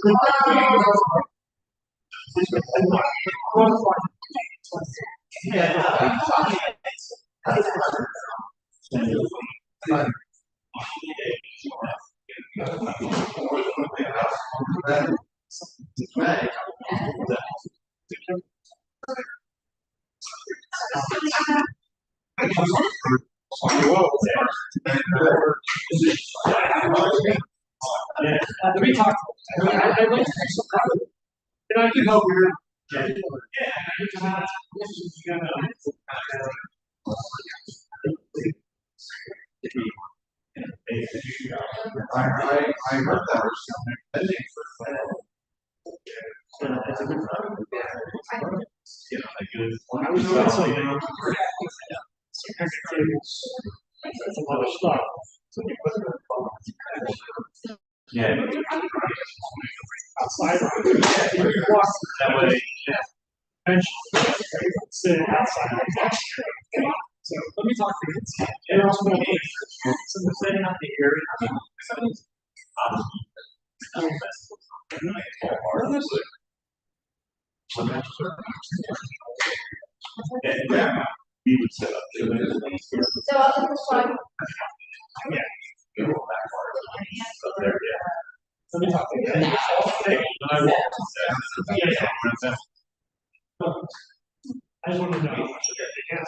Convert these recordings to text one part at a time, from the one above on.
We talked. I like and I can help you. Yeah. I heard that. That's a lot of stuff. Yeah. Outside. That way. Bench. Sitting outside. So let me talk to you. And also, so we're setting up the area. Yeah. We would set up. So I'll just one. Yeah. There, yeah. Let me talk to you. I just want to know. Yeah.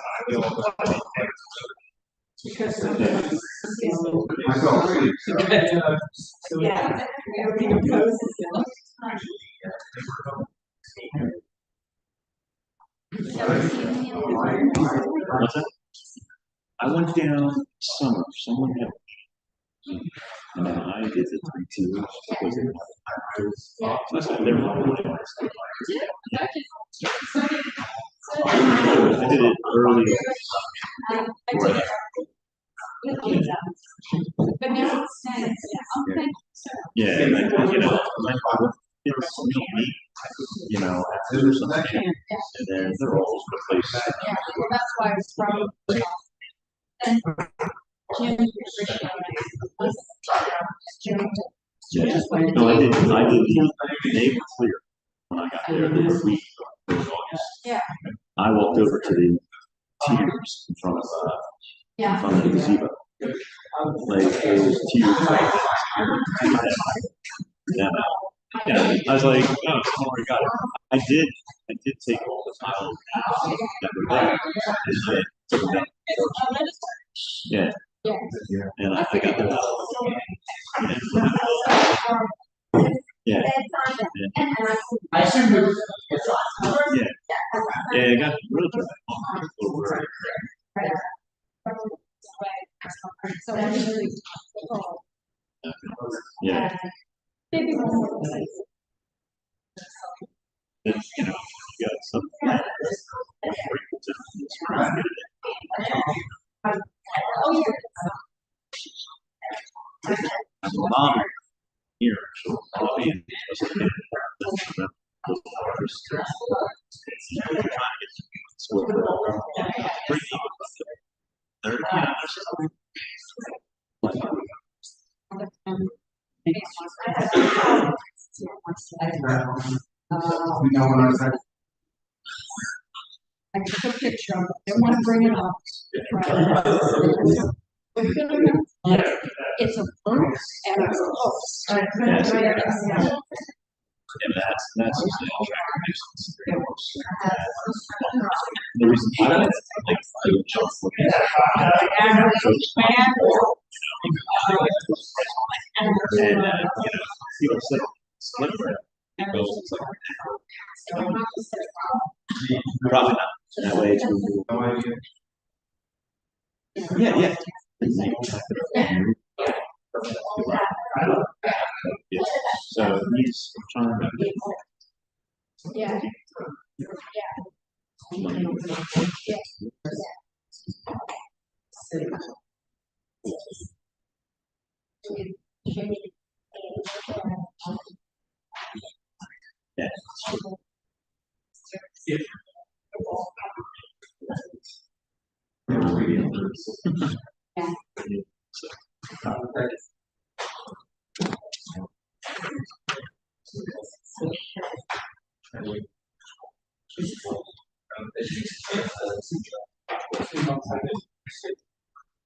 I went down summer. Someone had, and then I did the 3 2 because that's what they were doing. I did it early. Yeah, and then, it was me, after something, and then they're all over the place. Yeah, well, that's why it's probably. Yeah, no, I did, they were clear when I got there, they were weak. Yeah. I walked over to the tiers in front of, in front of the gazebo. Like, it was tiers. Yeah, I was like, oh, don't worry, got it. I did take all the tiles that were there, and I took them down. Yeah. And I got them out. Yeah. I assume it was. Yeah. Yeah, I got really good. Yeah. And, you got something. Mom here, so I'll be in I took a picture of it. I want to bring it up. It's a book and it's a post. And that's the reason I don't like I would just look at people say split goes probably not. That way it's yeah. Yeah. So he's trying to Yeah.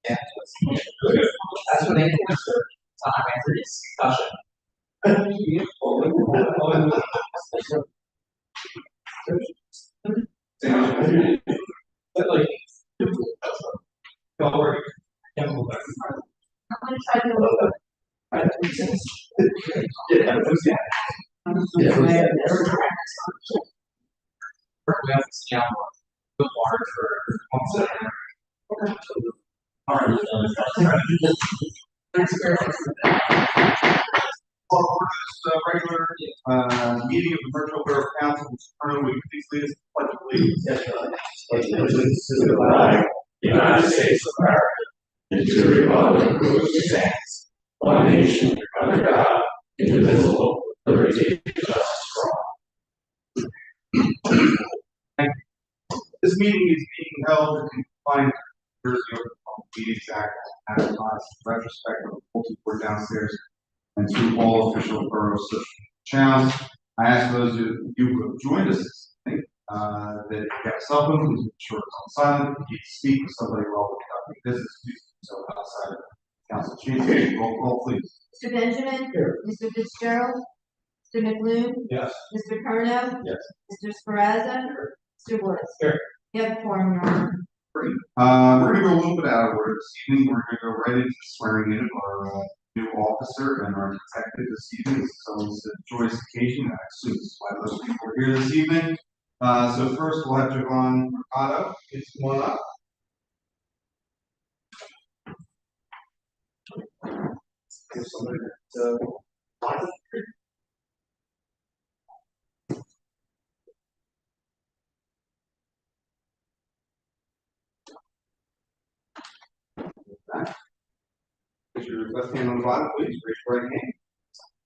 That's what they do. Time after discussion. But like, don't worry. I'm gonna try to do it. Good water for all right. Well, for this regular meeting of the virtual Borough Council, Mr. Colonel, will you please lead us in the pledge of allegiance? Yes, pledge allegiance to the flag of the United States of America and to the republic for which it stands, one nation under God, indivisible, with liberty and justice for all. This meeting is being held in compliance with the Jersey Open Public Meetings Act, as retrospect of the multi-board downstairs, and to all official borough social channels. I ask those of you who have joined us this evening, that if you have a cell phone, please make sure it's on silent. If you speak with somebody while conducting business, please do so outside of council chambers. Roll call, please. Mr. Benjamin. Here. Mr. Fitzgerald. Mr. McLoom. Yes. Mr. Curno. Yes. Mr. Sparazza. Mr. Woods. Here. You have a quorum, Your Honor. Great. We're gonna go a little bit out of order this evening. We're gonna go right into swearing in of our new officer and our detective this evening. So it's a joyous occasion. I assume this is why most people are here this evening. So first we'll have Javon Mercado. Please come on up. Give somebody that, Put your left hand on the Bible, please. Raise your right hand.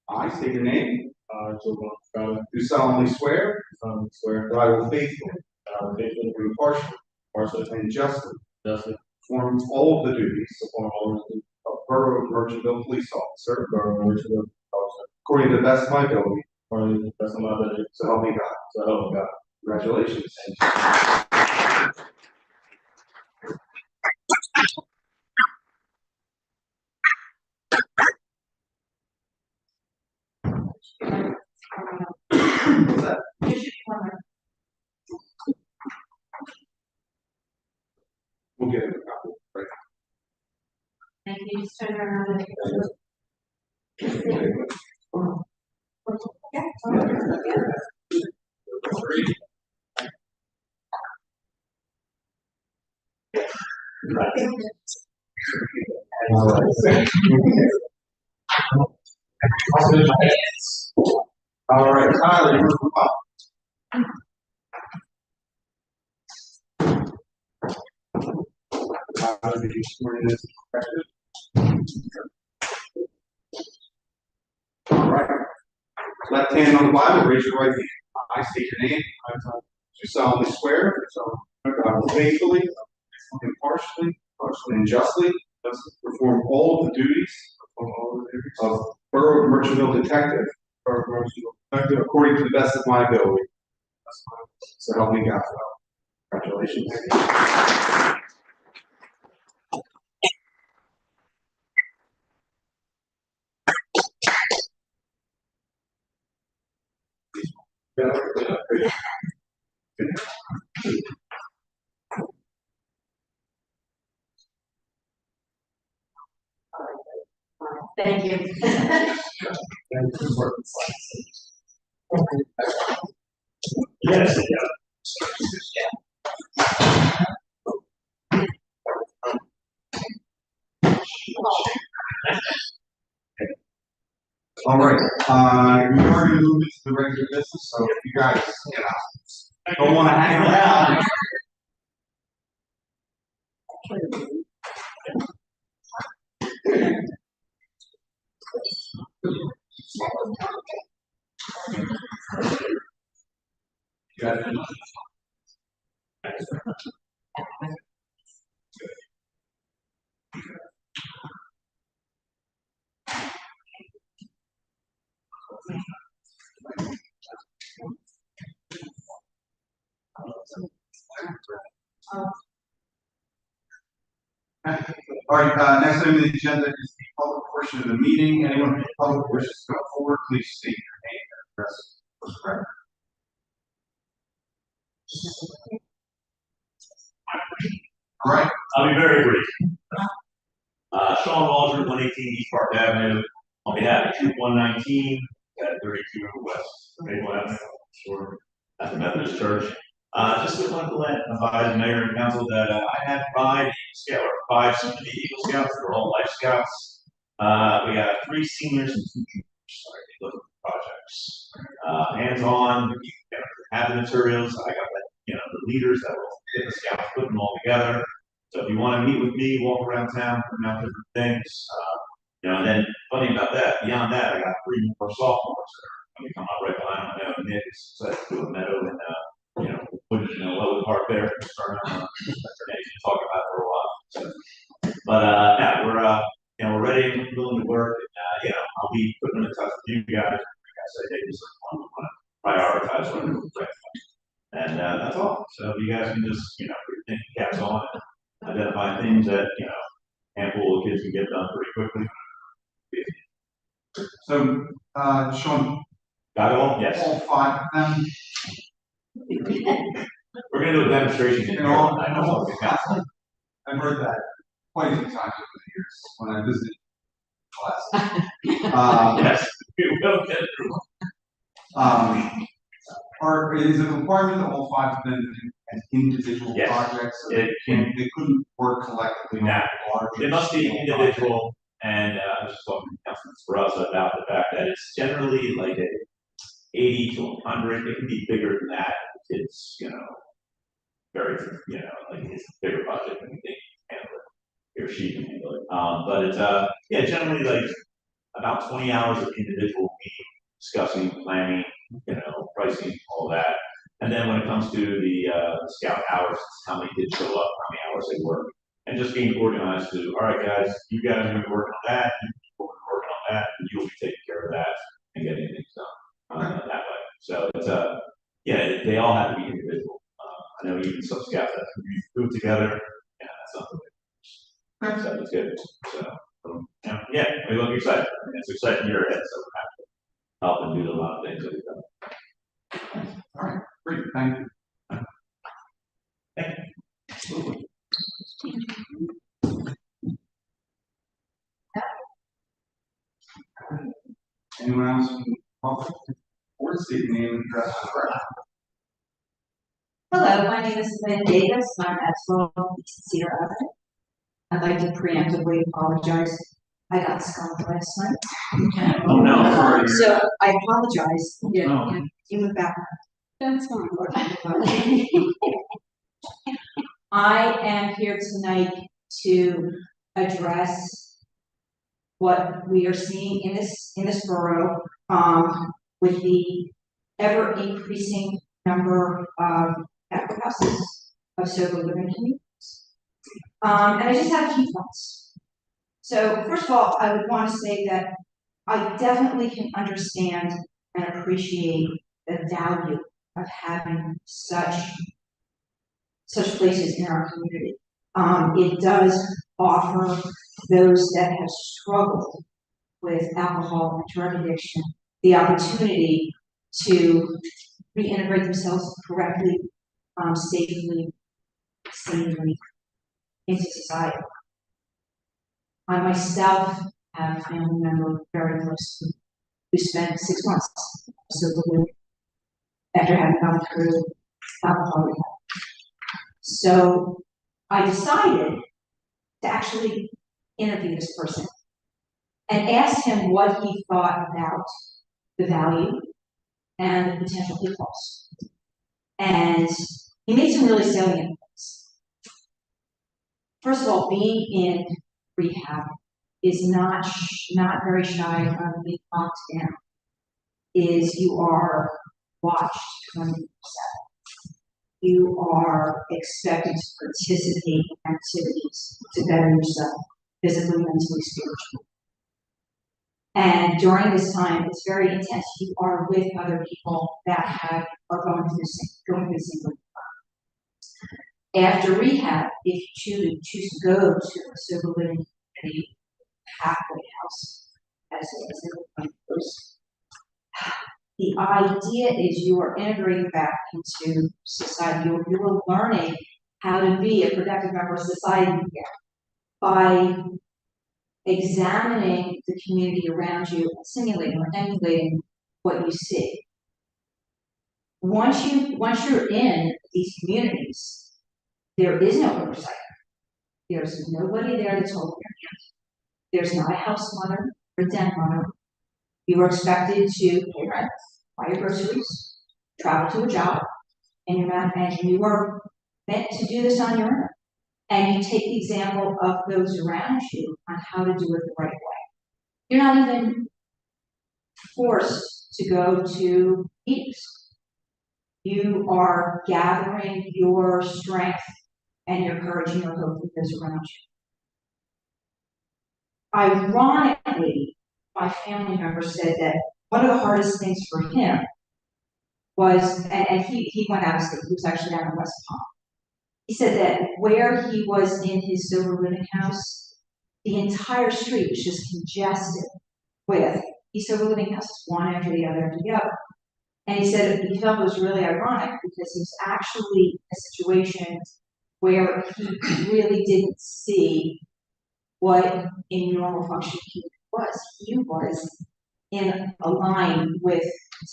I state your name. Do solemnly swear. That I will faithfully. Impartially. And justly. Perform all of the duties. Of Borough of Merchantville Police Officer. According to the best of my ability. So help me God. Congratulations. What's that? You should come on. We'll get it. Right. Thank you. Just turn around. All right, Tyler, you're up. Did you swear in this All right. Left hand on the Bible, raise your right hand. I state your name. Do solemnly swear. That I will faithfully, impartially, and justly perform all of the duties of Borough of Merchantville Detective. According to the best of my ability. So help me God. Congratulations. Thank you. Yes. All right, we are going to move into the regular business, so if you guys, don't want to hang around. You got it. All right, next item on the agenda is the public portion of the meeting. Anyone from the public wishes to come forward, please state your name and address for the record. All right, I'll be very brief. Sean Waldron, 118 East Park Avenue, on behalf of Troop 119 at 32 West Maple Avenue, sure, at the Methodist Church. Just wanted to advise the mayor and council that I had five soon-to-be Eagle Scouts. They're all Life Scouts. We got 3 seniors and 2 juniors. Looking for projects. Hands-on, have the materials. I got the leaders that will get the scouts, put them all together. So if you want to meet with me, walk around town, put out different things, and then funny about that, beyond that, I got 3 more sophomores that are going to come up right behind me. Nick is set to do a meadow and Lowood Park there. Start on to talk about for a while. So, but yeah, we're ready and willing to work. And, I'll be putting in touch with you guys. Like I said, they just want to prioritize what we're doing. And that's all. So you guys can just put your thinking caps on and identify things that handful of kids can get done pretty quickly. so, Sean, Got it all? Yes. all 5 of them, We're gonna do a demonstration in You here. know, I know what we got. I've heard that quite a few times over the years when I visited class. Yes, we will get through. Is it a requirement that all 5 of them do as individual Yes. projects? So It can- they couldn't work collectively on No. a larger. It must be scale individual, and I was just talking to councilors for us about the fact that it's generally like a 80 to 100. It can be bigger than that. It's very like it's a bigger project than we think you can handle it. Or she can handle it. But it's generally like about 20 hours of individual meeting, discussing, planning, pricing, all that. And then when it comes to the scout hours, it's how many kids show up, how many hours they work, and just being organized to, all right, guys, you guys are going to be working on that, you're working on that, and you'll be taking care of that and getting things done that way. So it's they all have to be individual. I know even some scouts that can be put together, that's something. So it's good. So we look excited. I mean, it's an exciting year ahead, so we're happy to help and do a lot of things that we've done. All right, great, thank you. Absolutely. Anyone else from the public? Or state your name and address for the record. Hello, my name is Lynn Davis. I'm at 12 Cedar Avenue. I'd like to preemptively apologize. I got skunked last night. Oh, no, sorry. So I apologize. No. You went back. That's fine. I am here tonight to address what we are seeing in this borough, with the ever increasing number of Catholic houses of sober living communities. And I just have key points. So first of all, I would want to say that I definitely can understand and appreciate the value of having such places in our community. It does offer those that have struggled with alcohol and drug addiction the opportunity to reintegrate themselves correctly, safely, sanely into society. I myself have a family member very close to me who spent 6 months sober after having gone through alcohol rehab. So I decided to actually interview this person and ask him what he thought about the value and the potential pitfalls. And he made some really salient points. First of all, being in rehab is not very shy of being locked down. You are watched 24/7. You are expected to participate in activities to better yourself, physically, mentally, spiritually. And during this time, it's very intense. You are with other people that are going through the same. After rehab, if you choose to go to a sober living community halfway house, as it goes, the idea is you are integrating back into society. You're learning how to be a productive member of society again by examining the community around you and simulating or emulating what you see. Once you're in these communities, there is no oversight. There's nobody there to hold your hand. There's not a house mother or den mother. You are expected to pay rent, buy your groceries, travel to a job, and you are meant to do this on your own. And you take the example of those around you on how to do it the right way. You're not even forced to go to meetings. You are gathering your strength and your courage and your hope with those around you. Ironically, my family member said that one of the hardest things for him was, and he went out of state, he was actually down in West Palm. He said that where he was in his sober living house, the entire street was just congested with these sober living houses, one after the other after the other. And he said he felt it was really ironic because he was actually in a situation where he really didn't see what a normal functioning human was. He was in a line with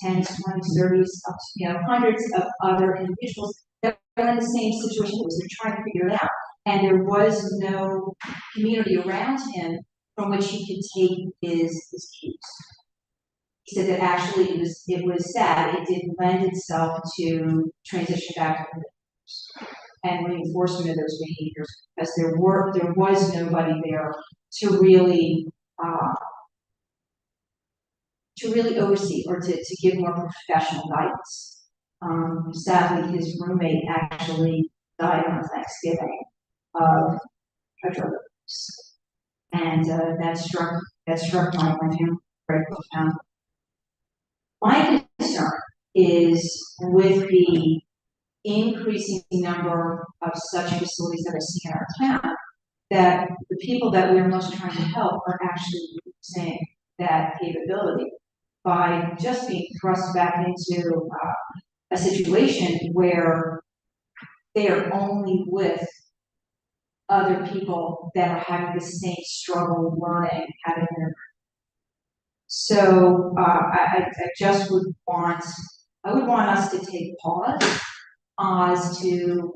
10s, 20s, 30s, up to, hundreds of other individuals that were in the same situation as they're trying to figure it out. And there was no community around him from which he could take his cues. He said that actually it was sad. It didn't lend itself to transition back to the and reinforcement of those behaviors because there was nobody there to really oversee or to give more professional guidance. Sadly, his roommate actually died on Thanksgiving of a drug overdose, and that struck my family very profoundly. My concern is with the increasing number of such facilities that I see in our town, that the people that we're most trying to help are actually using that capability by just being thrust back into a situation where they are only with other people that are having the same struggle learning how to integrate. So I just would want us to take pause as to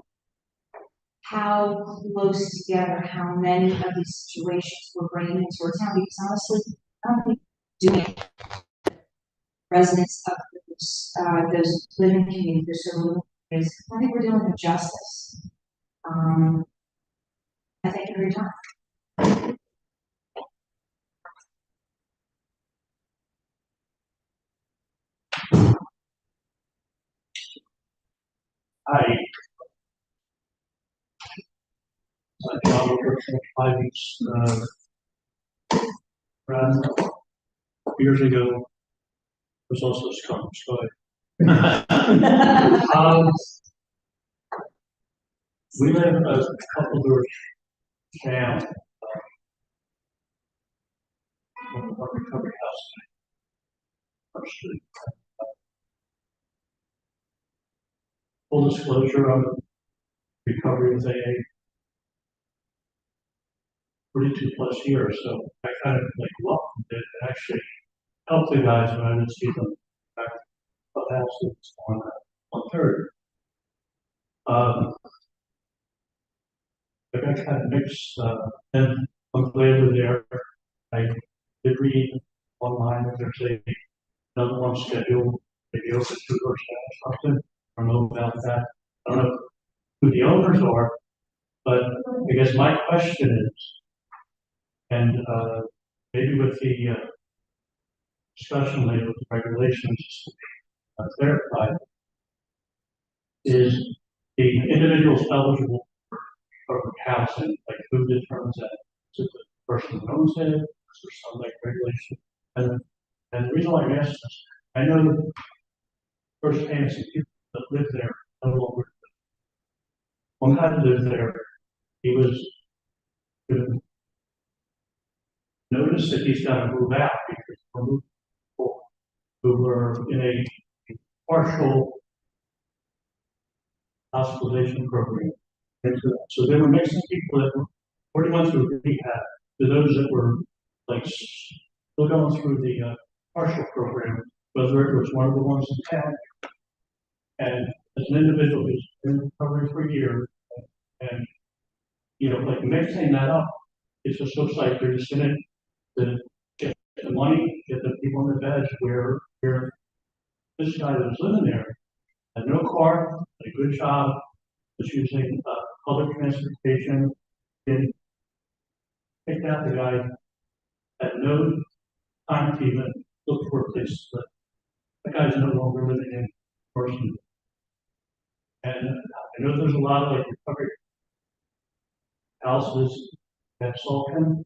how close together, how many of these situations we're bringing into our town, because honestly, I don't think doing residents of those living communities, those living communities, I think we're doing them justice. I thank you for your time. Hi. John Roberts, 5 East, around years ago, was also a conference. Go ahead. We live a couple doors down from our recovery house. Our street. Full disclosure on recovery with AA. 42 plus years, so I kind of like welcomed it and actually helped the guys when I would see them back at the house on third. I got kind of mixed, and I'm glad we're there. I did read online that there's another one scheduled, maybe open 2 or something. I don't know about that. I don't know who the owners are, but I guess my question is, and maybe with the discussion later with the regulations clarified, is the individuals eligible for housing, like who determines that? Is it the person who owns it? Is there some like regulation? And the reason why I ask this, I know the first payments of people that live there no longer. one guy that lived there, he was gonna notice that he's got to move out because we're moving people who were in a partial hospitalization program. And so they were mixing people that were already went through rehab to those that were like still going through the partial program, whether it was one of the ones in town. And as an individual who's been recovering for a year, and you know, like mixing that up, it's just looks like they're just in it to get the money, get the people in the beds where this guy that was living there had no car, had a good job, was using public transportation, and picked out the guy, had no time to even look for a place to live. That guy's no longer living in person. And I know there's a lot of like recovery houses that sold him.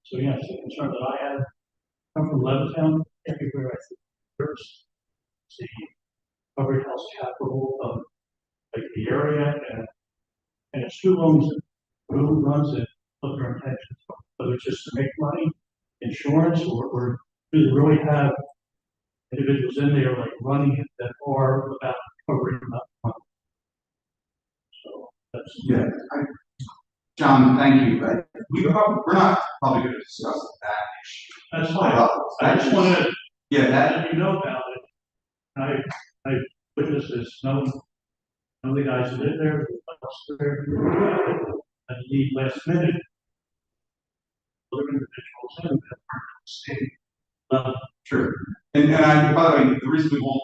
So yeah, it's a concern that I have. I'm from Levittown, everywhere I think there's the recovery house capital of like the area, and it's who runs it, what their intentions are, whether it's just to make money, insurance, or do they really have individuals in there like running it that are about covering that money. So that's Yeah, John, thank you. We're not probably going to discuss that issue. that's fine. I just want to let you know about it. I witnessed this. None of the guys who live there, and leave last minute. Other individuals in that state. Sure. And by the way, the reason we won't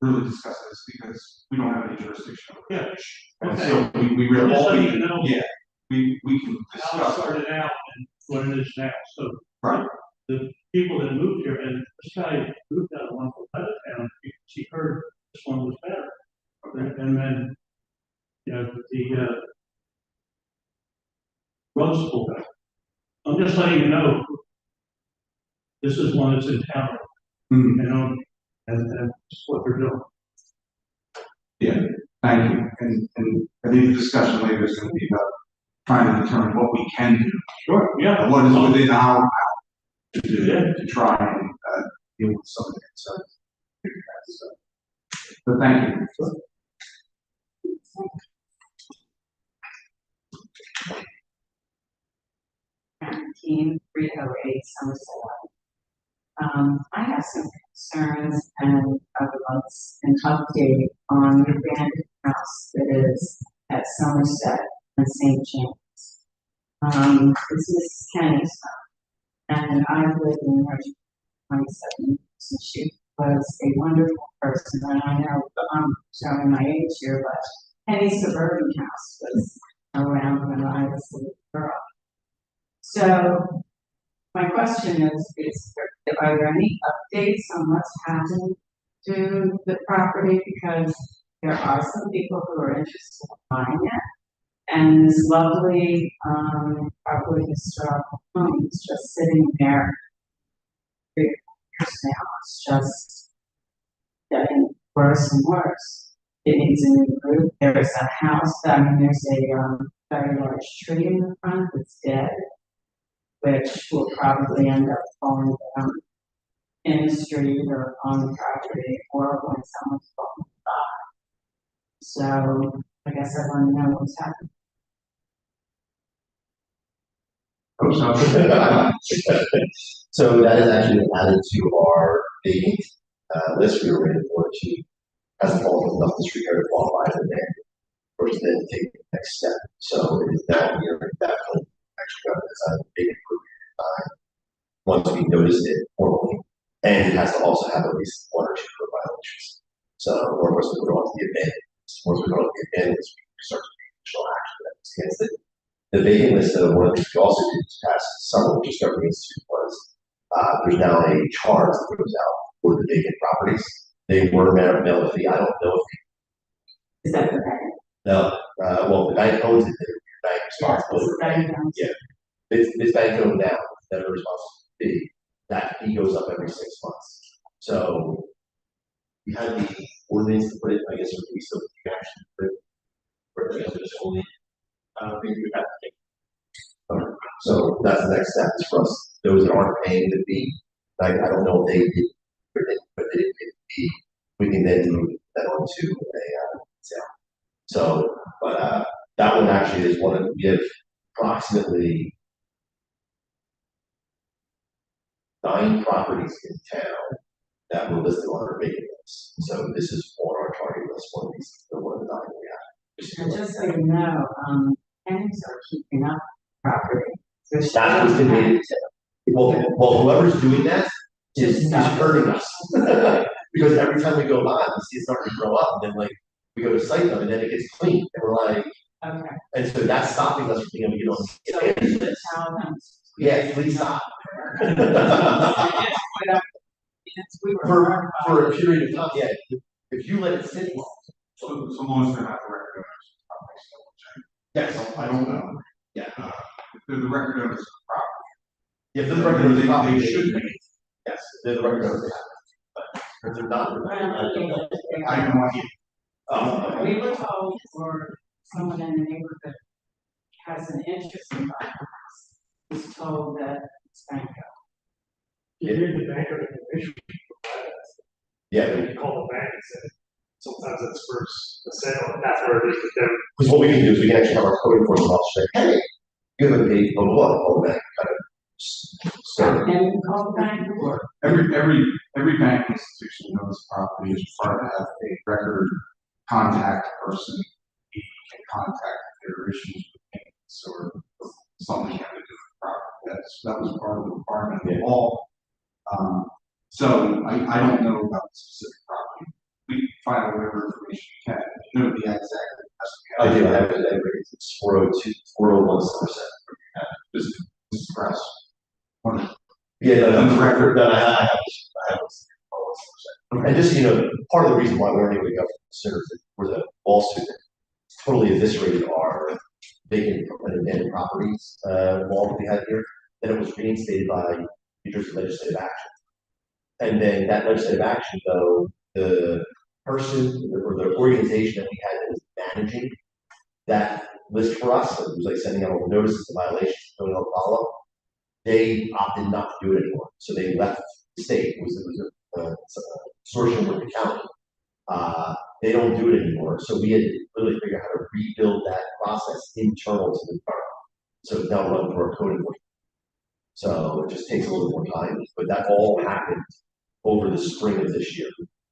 really discuss this is because we don't have any jurisdiction over Yeah. it. And Okay. so we really, Just all letting we, you know yeah, we can how it discuss. started out and what it is now. So Right. the people that moved here, and this guy moved out of one from out of town because he heard this one was better. And then, you know, the road school guy. I'm just letting you know, this is one that's in town, Mhm. you know, and that's what they're doing. Yeah, thank you. And I think the discussion later is going to be about trying to determine what we can do. Sure, yeah. And what is within our power to do, Yeah. to try and deal with some of the concerns. So thank you. Team 308 Somerset. I have some concerns and I would like an update on the abandoned house that is at Somerset and St. James. This is Kenny's home, and I've lived in her 27 since she was a wonderful person, and I know I'm showing my age here, but Kenny's suburban house was around when I was a little girl. So my question is are there any updates on what's happened to the property? Because there are some people who are interested in buying it. And this lovely, probably historical home is just sitting there. 3 years now, it's just getting worse and worse. It needs a new roof. There's a house, there's a very large tree in the front that's dead, which will probably end up falling down in the street or on the property or when someone's falling by. So I guess I want to know what's happening. So that is actually added to our vacant list. We were waiting for it to, as a whole, enough disregard to qualify as a ban, or to then take the next step. So it is now here that will actually go as a vacant group once we notice it formally, and it has to also have at least 1 or 2 code violations. So, or once we go on to the abandoned, once we go on to the abandoned, we start to take additional action against it. The vacant list, one of the things we also did this past summer, which Discovery Institute was, there's now a charge that goes out for the vacant properties. They were mailed a fee. I don't know if Is that the bank? no, well, the bank owns it, the bank responsibility. Yeah, this bank owns now, that are responsible fee. That fee goes up every 6 months. So we had the ordinance to put it, I guess we still actually put it for the facility. I don't think we have to take. So that's the next step is for us, those that aren't paying the fee, I don't know if they did, but they did pay the fee, we can then move that on to a, sale. So, but, that one actually is one of, we have approximately 9 properties in town that were listed on our vacant list. So this is on our target list, one of these, one of the 9 we have. And just so you know, tenants are keeping up property. That's what's been made. Well, whoever's doing that is hurting us. Because every time we go by, we see it starting to grow up, and then like, we go to site them, and then it gets clean, and we're like, Okay. and so that's stopping us from being able to get on So the advantage list. tell them. Yeah, please stop. We were For a period of time, yeah, if you let it sit long. So long as they're not the record owners. Yes, I don't know. yeah. If they're the record owners of the property. If they're the record owners of the property, They should be. yes, they're the record owners, but if they're not. I have no idea. We were told for someone in the neighborhood has an interest in buying a house, was told that it's bank. You hear the banker in the issue. Yeah, You call the bank and say, sometimes it's first the sale, and that's where it is with them. because what we can do is we can actually have our code enforcement officer say, hey, you haven't paid, blah, blah, blah, call the bank, kind of. So, And call the bank or. Every bank institution knows property is required to have a record contact person. He can contact if there are issues with payments or something having to do with property. That was part of the requirement of the law. So I don't know about the specific property. We find out whatever information we can. You know the exact. I do, I have it, it's 402, 401 Somerset. This press. Yeah, no, On the record. no, I have it. And just, so you know, part of the reason why we weren't able to go sooner is that for the lawsuit, totally eviscerated our vacant and abandoned properties, law that we had here, then it was reinstated by New Jersey legislative action. And then that legislative action, though, the person or the organization that we had that was managing that list for us, it was like sending out all the notices of violations, filling out follow, they opted not to do it anymore. So they left the state. It was a consortium with the county. They don't do it anymore. So we had to really figure out how to rebuild that process internal to the borough. So it's now run through our code enforcement. So it just takes a little more time, but that all happened over the spring of this year.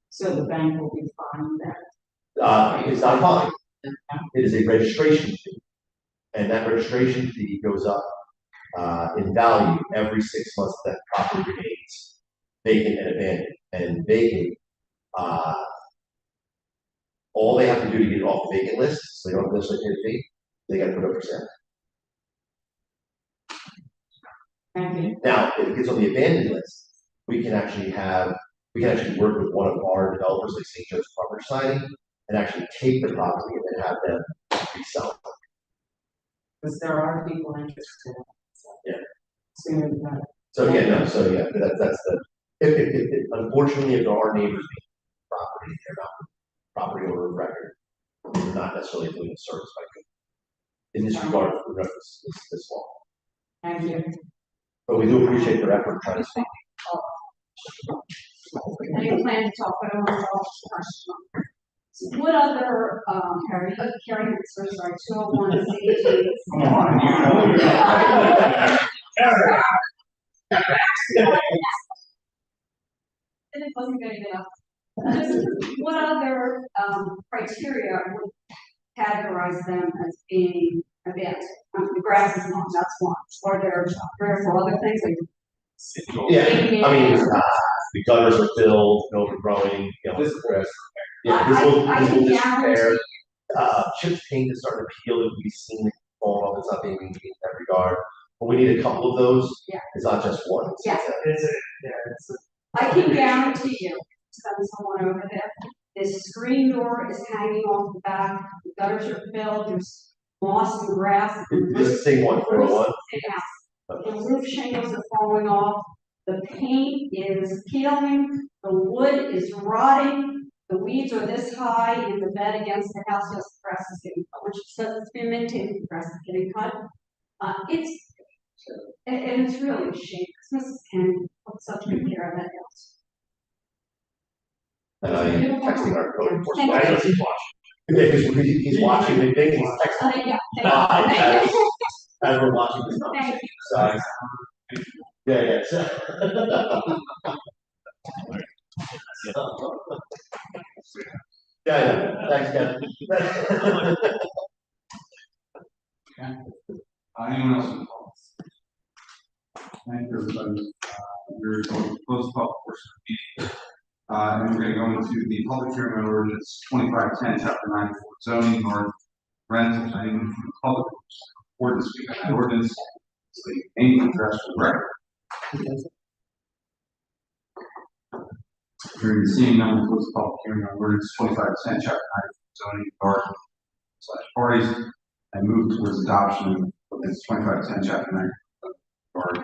So the bank will be fine that. It's not fine. It is a registration fee. And that registration fee goes up in value every 6 months that property remains vacant and abandoned. And vacant, all they have to do to get it off the vacant list, so they don't necessarily pay the fee, they got to put it up for sale. Thank you. Now, if it gets on the abandoned list, we can actually work with one of our developers, like St. Joe's Property Society, and actually take the property and then have them resell it. Because there are people interested. Yeah. Soon, So that's the, if unfortunately, if there are neighbors being property, they're not property owner of record, they're not necessarily doing the service by good. In this regard, for reference, this law. Thank you. But we do appreciate their effort trying to speak. I didn't plan to talk, but I want to ask a question. So what other, Carrie, so sorry, 201 CDs? Come on. And it wasn't good enough. Just what other, criteria would categorize them as being abandoned? The grass is not, that's one. Or there are 3 or 4 other things like. Yeah, I mean, the gutters are filled, overgrowing, you know, this grass. Yeah, this will disrepair. Chipped paint is starting to peel, that we've seen it fall off, it's not being maintained in that regard. But we need a couple of those. Yeah. It's not just one. Yeah. I can guarantee you, send someone over there, this screen door is hanging off the back, the gutters are filled, there's moss and grass. This is thing 141. The roof shingles are falling off, the paint is peeling, the wood is rotting, the weeds are this high in the bed against the house, just the grass is getting which says it's been maintained, the grass is getting cut. And it's really a shame, because Mrs. Ken took such good care of that house. And I am texting our code enforcement. Thank you. Why does he watch? Yeah, because he's watching the thing, he's texting Yeah, live thank you. as we're watching this Thank conversation. you. So, yeah. Yeah, thanks, Ken. Anyone else in the comments? Thank you, everybody. We're going to close the public portion of the meeting. And we're going to go into the public hearing on ordinance 2510, chapter 94, zoning or rentals. Anyone from the public ordinance, speak on that ordinance, please name and address for the record. Hearing and seeing none, we'll close the public hearing on ordinance 2510, chapter 94, zoning or parties, and move towards adoption of ordinance 2510, chapter 94,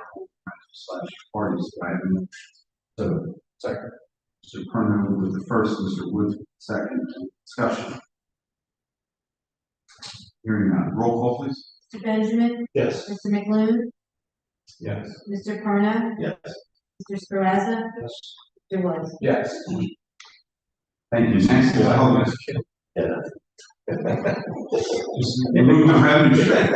parties. Do I have a motion? So, second. Mr. Kerner with the first, Mr. Woods with the second. Discussion. Hearing none. Roll call, please. Mr. Benjamin, Yes. Mr. McLuhan, Yes. Mr. Perna, Yes. Mr. Sparazza, Yes. Mr. Woods. Yes. Thank you. Next is elements. Yeah. Move the revenue check.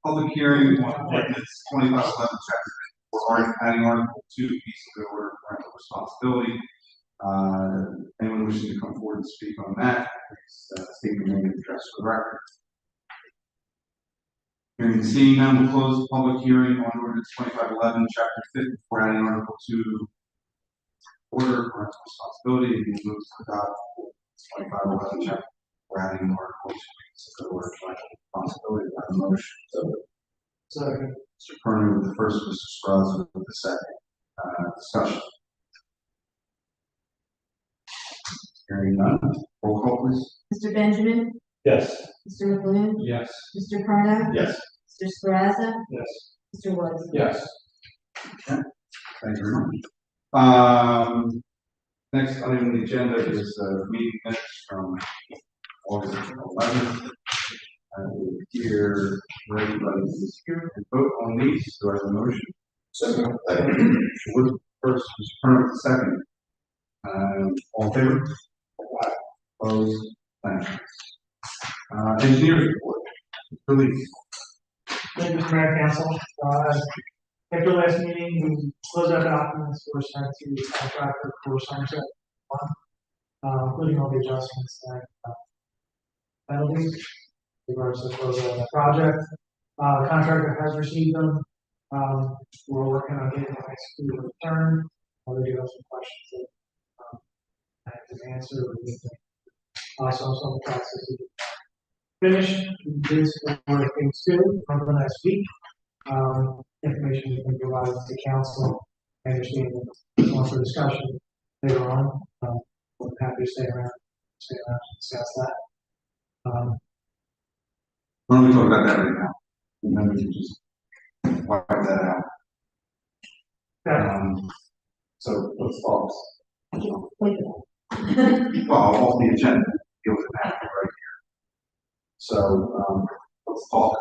Public hearing on ordinance 2511, chapter 4, adding article 2, piece of the order of parental responsibility. Anyone wishing to come forward and speak on that, please state your name and address for the record. Hearing and seeing none, we'll close the public hearing on ordinance 2511, chapter 54, adding article 2, order of parental responsibility, and move to adopt ordinance 2511, chapter 4, adding article 2, piece of the order of parental responsibility. Do I have a motion? Second. Mr. Kerner with the first, Mr. Strauss with the second. Discussion. Hearing none. Roll call, please. Mr. Benjamin, Yes. Mr. McLuhan, Yes. Mr. Perna, Yes. Mr. Sparazza, Yes. Mr. Woods. Yes. Thank you very much. Next item on the agenda is meeting minutes from August 11th. Here, everybody is here and vote on these. Do I have a motion? Second. Wood first, Mr. Kerner with the second. All in favor? Opposed? Thank you. Engineers report. Release. Thank you, Mr. Mayor, Council. After last meeting, we closed our documents for sent to the contractor for Somerset One, including all the adjustments and penalties regards to the project. The contractor has received them. We're working on getting them executed in return. They do have some questions that I have to answer. So some processes finished. We did some things too over the next week. Information has been provided to council. I understand that on for discussion later on. We're happy to stay around and discuss that. Why don't we talk about that right now? And then we can just wipe that out. So let's talk. Well, off the agenda, deal with that right here. So let's talk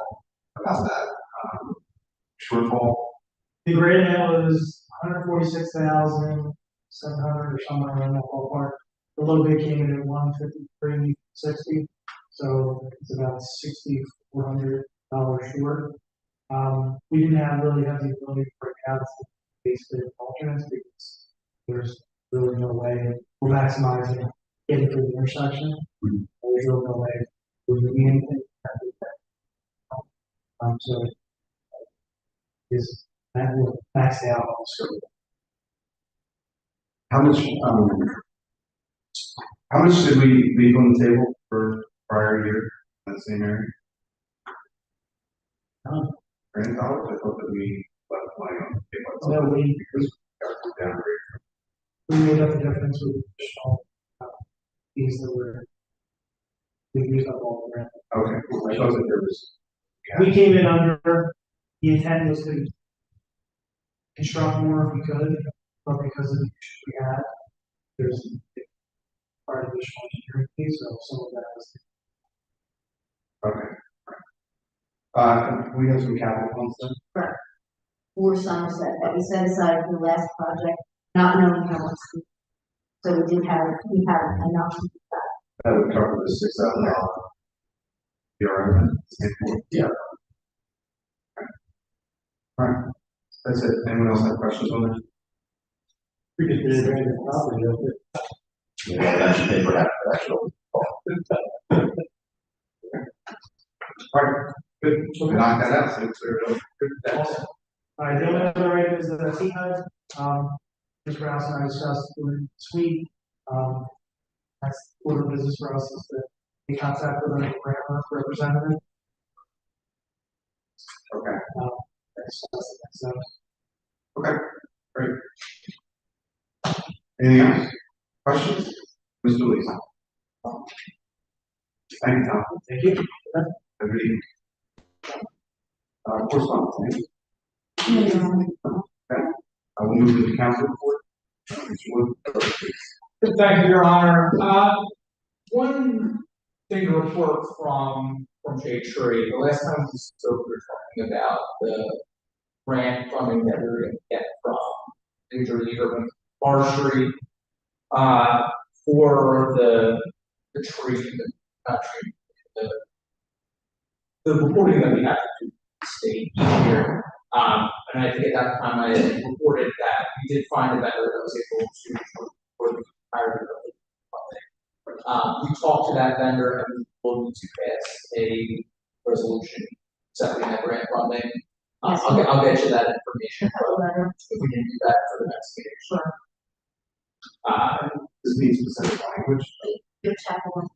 about that. Shortfall. The grade amount was 146,700 or somewhere around that ballpark. The low bid came in at 153.60, so it's about $6,400 short. We didn't really have the ability to break out the base bid alternates because there's really no way we're maximizing getting through the intersection. There's really no way we're doing anything. So is that will max out also. How much did we leave on the table for prior year in that same area? $30? I thought that we left money on the table. No, because we got the down rate. we made up the difference with additional fees that we used up all the grant. Okay, I thought that there was. We came in under, the intent was to construct more if we could, but because of the issues we had, there's part additional engineering fees, so some of that is. Okay. We have some capital funds then? For Somerset that we set aside for the last project, not knowing how much. So we have enough. That would cover the $6,000. Yeah. All right, that's it. Anyone else have questions on that? We could do it during the property, don't we? Yeah, that should pay for that, actual. All right, good. So we knocked that out. So it's good. Thanks. All right, the only other item is the FEMA. Mr. Rouse and I discussed doing this week. That's order of business for us is to be contact with a grammar representative. Okay. So, Okay, great. Anything else? Questions? Mr. Lee? Thank you, Tom. thank you. Have a good evening. Correspondence, thank you. Okay, I will move to the council report. Mr. Wood. Thank you, Your Honor. One thing to report from Shade Tree, the last time we spoke, we were talking about the grant funding that we were going to get from New Jersey Urban Forestry, for the tree, the reporting that we have to state each year. And I think at that time I reported that we did find a vendor that was able to for the entire funding. We talked to that vendor and we will need to pass a resolution accepting that grant funding. I'll get you that information. If we can do that for the next meeting. Sure. This needs specific language. Your chapter one.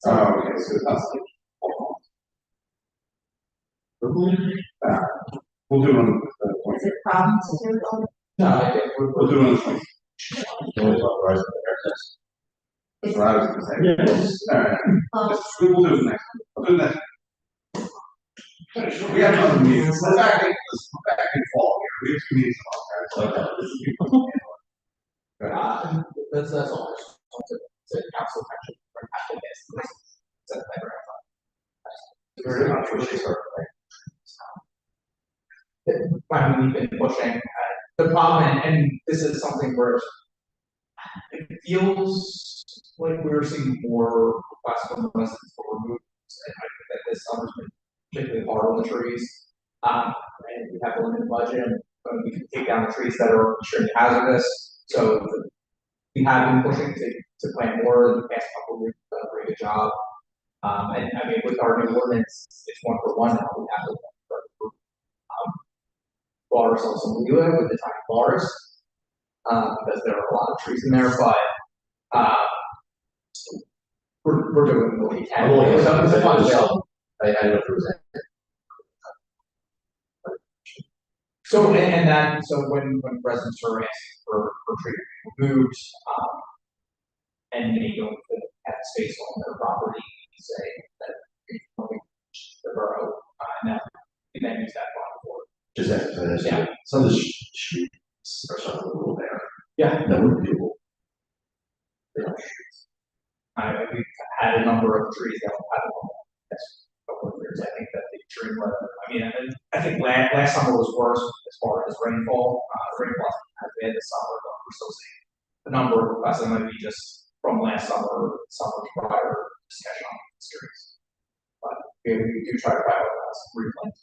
Oh, okay, so that's like. We'll do it on the point. Is it problems to do it? No, I think We'll do it on the point. Always authorize the haircuts. That's what I was gonna say. All right. We will do it next. We'll do that. We have another meeting. We're back in fall here. We have 2 meetings on that. that's all. To council attention for having this. Very much appreciate it. Finally, we've been pushing. The problem, and this is something where it feels like we're seeing more requests from residents for removals, and I think that this summer's been particularly hard on the trees. And we have a limited budget, and we can take down the trees that are extremely hazardous. So we have been pushing to plant more in the past couple of weeks. Done a pretty good job. And I mean, with our new ordinance, it's 1-for-1 now. We have to bars also we do it with the tiny bars, because there are a lot of trees in there, but we're doing what we can. It's a fun show. I don't know if it was that. So when residents are asking for tree removed, and they don't have space on their property, we say that the borough, and then use that bond for. Just that, Yeah. some of the streets or something a little there. Yeah. That would be cool. We've had a number of trees that have had a couple of years. I think that the tree weather, I think last summer was worse as far as rainfall. Rainfall has been this summer, but we're still seeing the number of requests that might be just from last summer prior discussion on the series. But we do try to prioritize replant.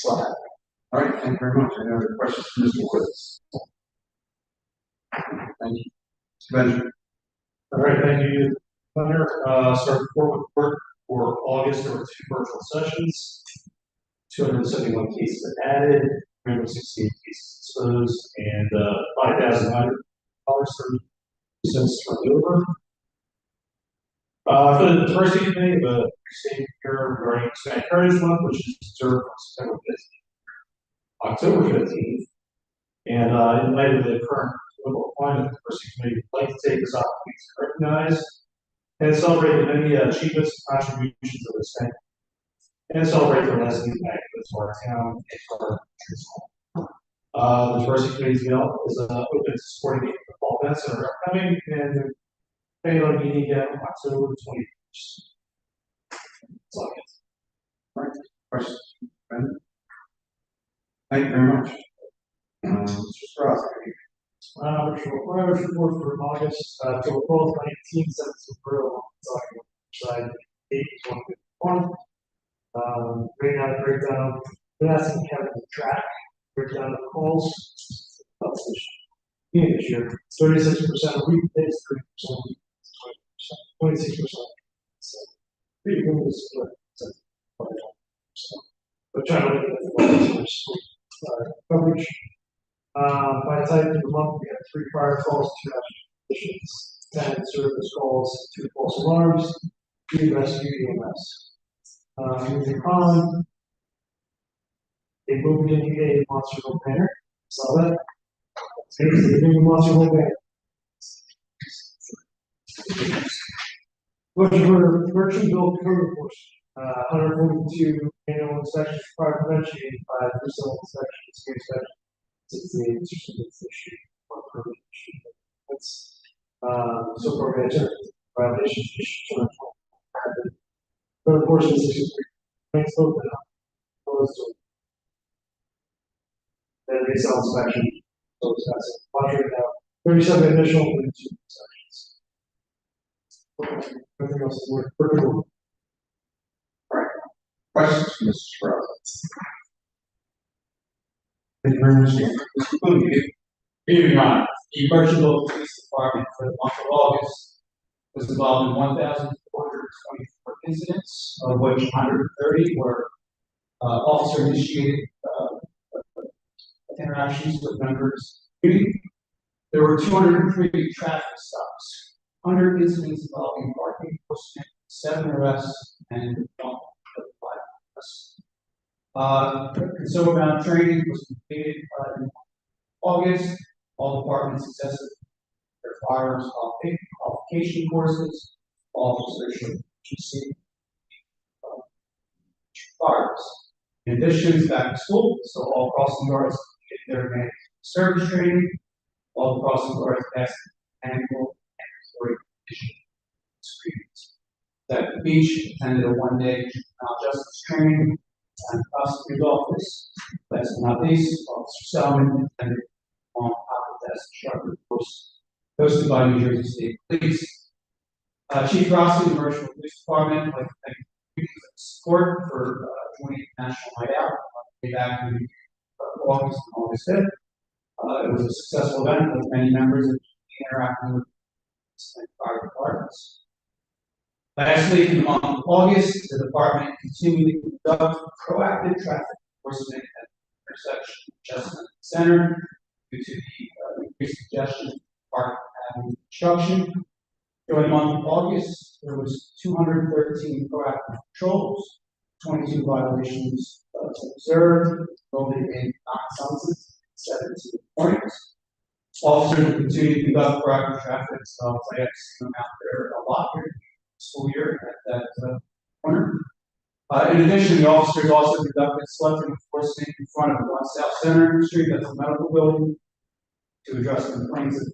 All right, thank you very much. Any other questions from Mr. Woods? Thank you. Mr. Benjamin. All right, thank you. Thunder, start report for August. There were 2 virtual sessions, 271 cases added, 368 cases disclosed, and $5,900 turned over. For the diversity committee, the state here regarding Hispanic Heritage Month, which is observed on September 15th, October 15th, and in light of the current political climate, the diversity committee would like to take this opportunity to recognize and celebrate the many achievements and contributions of Hispanic, and celebrate the lasting impact of our town and our country. The diversity committee's bill is open to supporting the fall events that are upcoming and the payload meeting again on October 21st. That's all I got. All right, questions? Ben? Thank you very much. Mr. Strauss, Progress report for August, to both 1917 Borough, side 8151. Right now, breakdown, we're asking Kevin to track, breakdown of calls. This year, 36% of weekdays, 3% weekdays, 26%. So, pretty good split. So, we're trying to look at the coverage. By the time of the month, we have 3 prior calls, 2 applications, 10 service calls, 2 false alarms, 3 rescue EMS. Moving on, they moved into a monster banner. Saw that? Here's the new monster banner. Virtual build code enforcement, 142 annual inspections, prior prevention, 85 resale inspections, inspection. It's the issue or permit issue. That's so far we have violations issued. But of course, this is thanks open up. Then resale inspection. So it's contract out. 37 initial and 2 inspections. Okay. Everything else is working. all right. Questions for Mr. Strauss? Thank you very much. Mr. Cloutier. Evening, Your Honor. The Birchville Police Department for the month of August was involved in 1,424 incidents, of which 130 were officer-initiated interactions with members of the community. There were 203 traffic stops, 100 incidents involving parking enforcement, 7 arrests, and 5 arrests. Consumer bound training was completed in August. All departments successfully their firearms qualification courses, officers should receive firearms. In addition, back to school, so all crossing guards get their advanced service training. All the crossing guards passed annual mandatory condition screenings. At the beach, attended a 1-day juvenile justice training and prosecutor's office. Last but not least, Officer Selman attended on test instructor course hosted by New Jersey State Police. Chief Rossi, the Commercial Police Department, I'd like to thank you for the support for 20th National Night Out. Way back in August 5th. It was a successful event with many members interacting with fire departments. Lastly, in the month of August, the department continued to conduct proactive traffic enforcement at the intersection of Chestnut Center due to the increased congestion of Park Avenue construction. During the month of August, there was 213 proactive patrols, 22 violations observed, resulting in non-sunsets, 17 points. Officers will continue to conduct proactive traffic stops. I have seen them out there a lot here school year at that corner. In addition, the officers also conducted selective enforcement in front of 1 South Center Street, that's a medical building, to address complaints of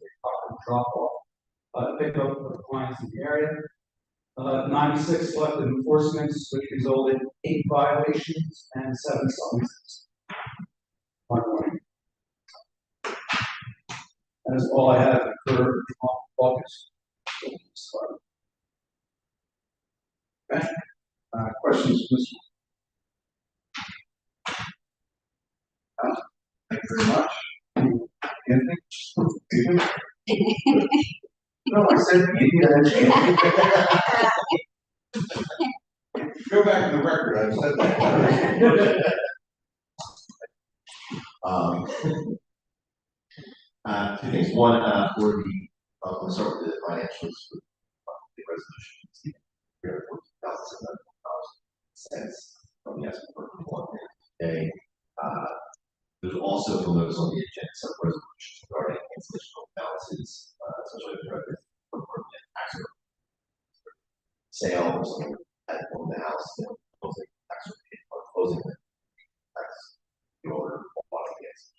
drop off, pick up of clients in the area. 96 selective enforcements, which resulted in 8 violations and 7 summonses. That is all I have for August. Okay. Questions, Mr. Thank you very much. Anything? No, I said go back to the record. I said that. Two things. One, for the, we'll start with the financials for the resolution. $314,700 from the escrow for 1 day. There's also from those on the agenda some resolutions regarding institutional balances, especially the record for permanent tax sale or something that on the house, closing tax or closing the tax in order to apply against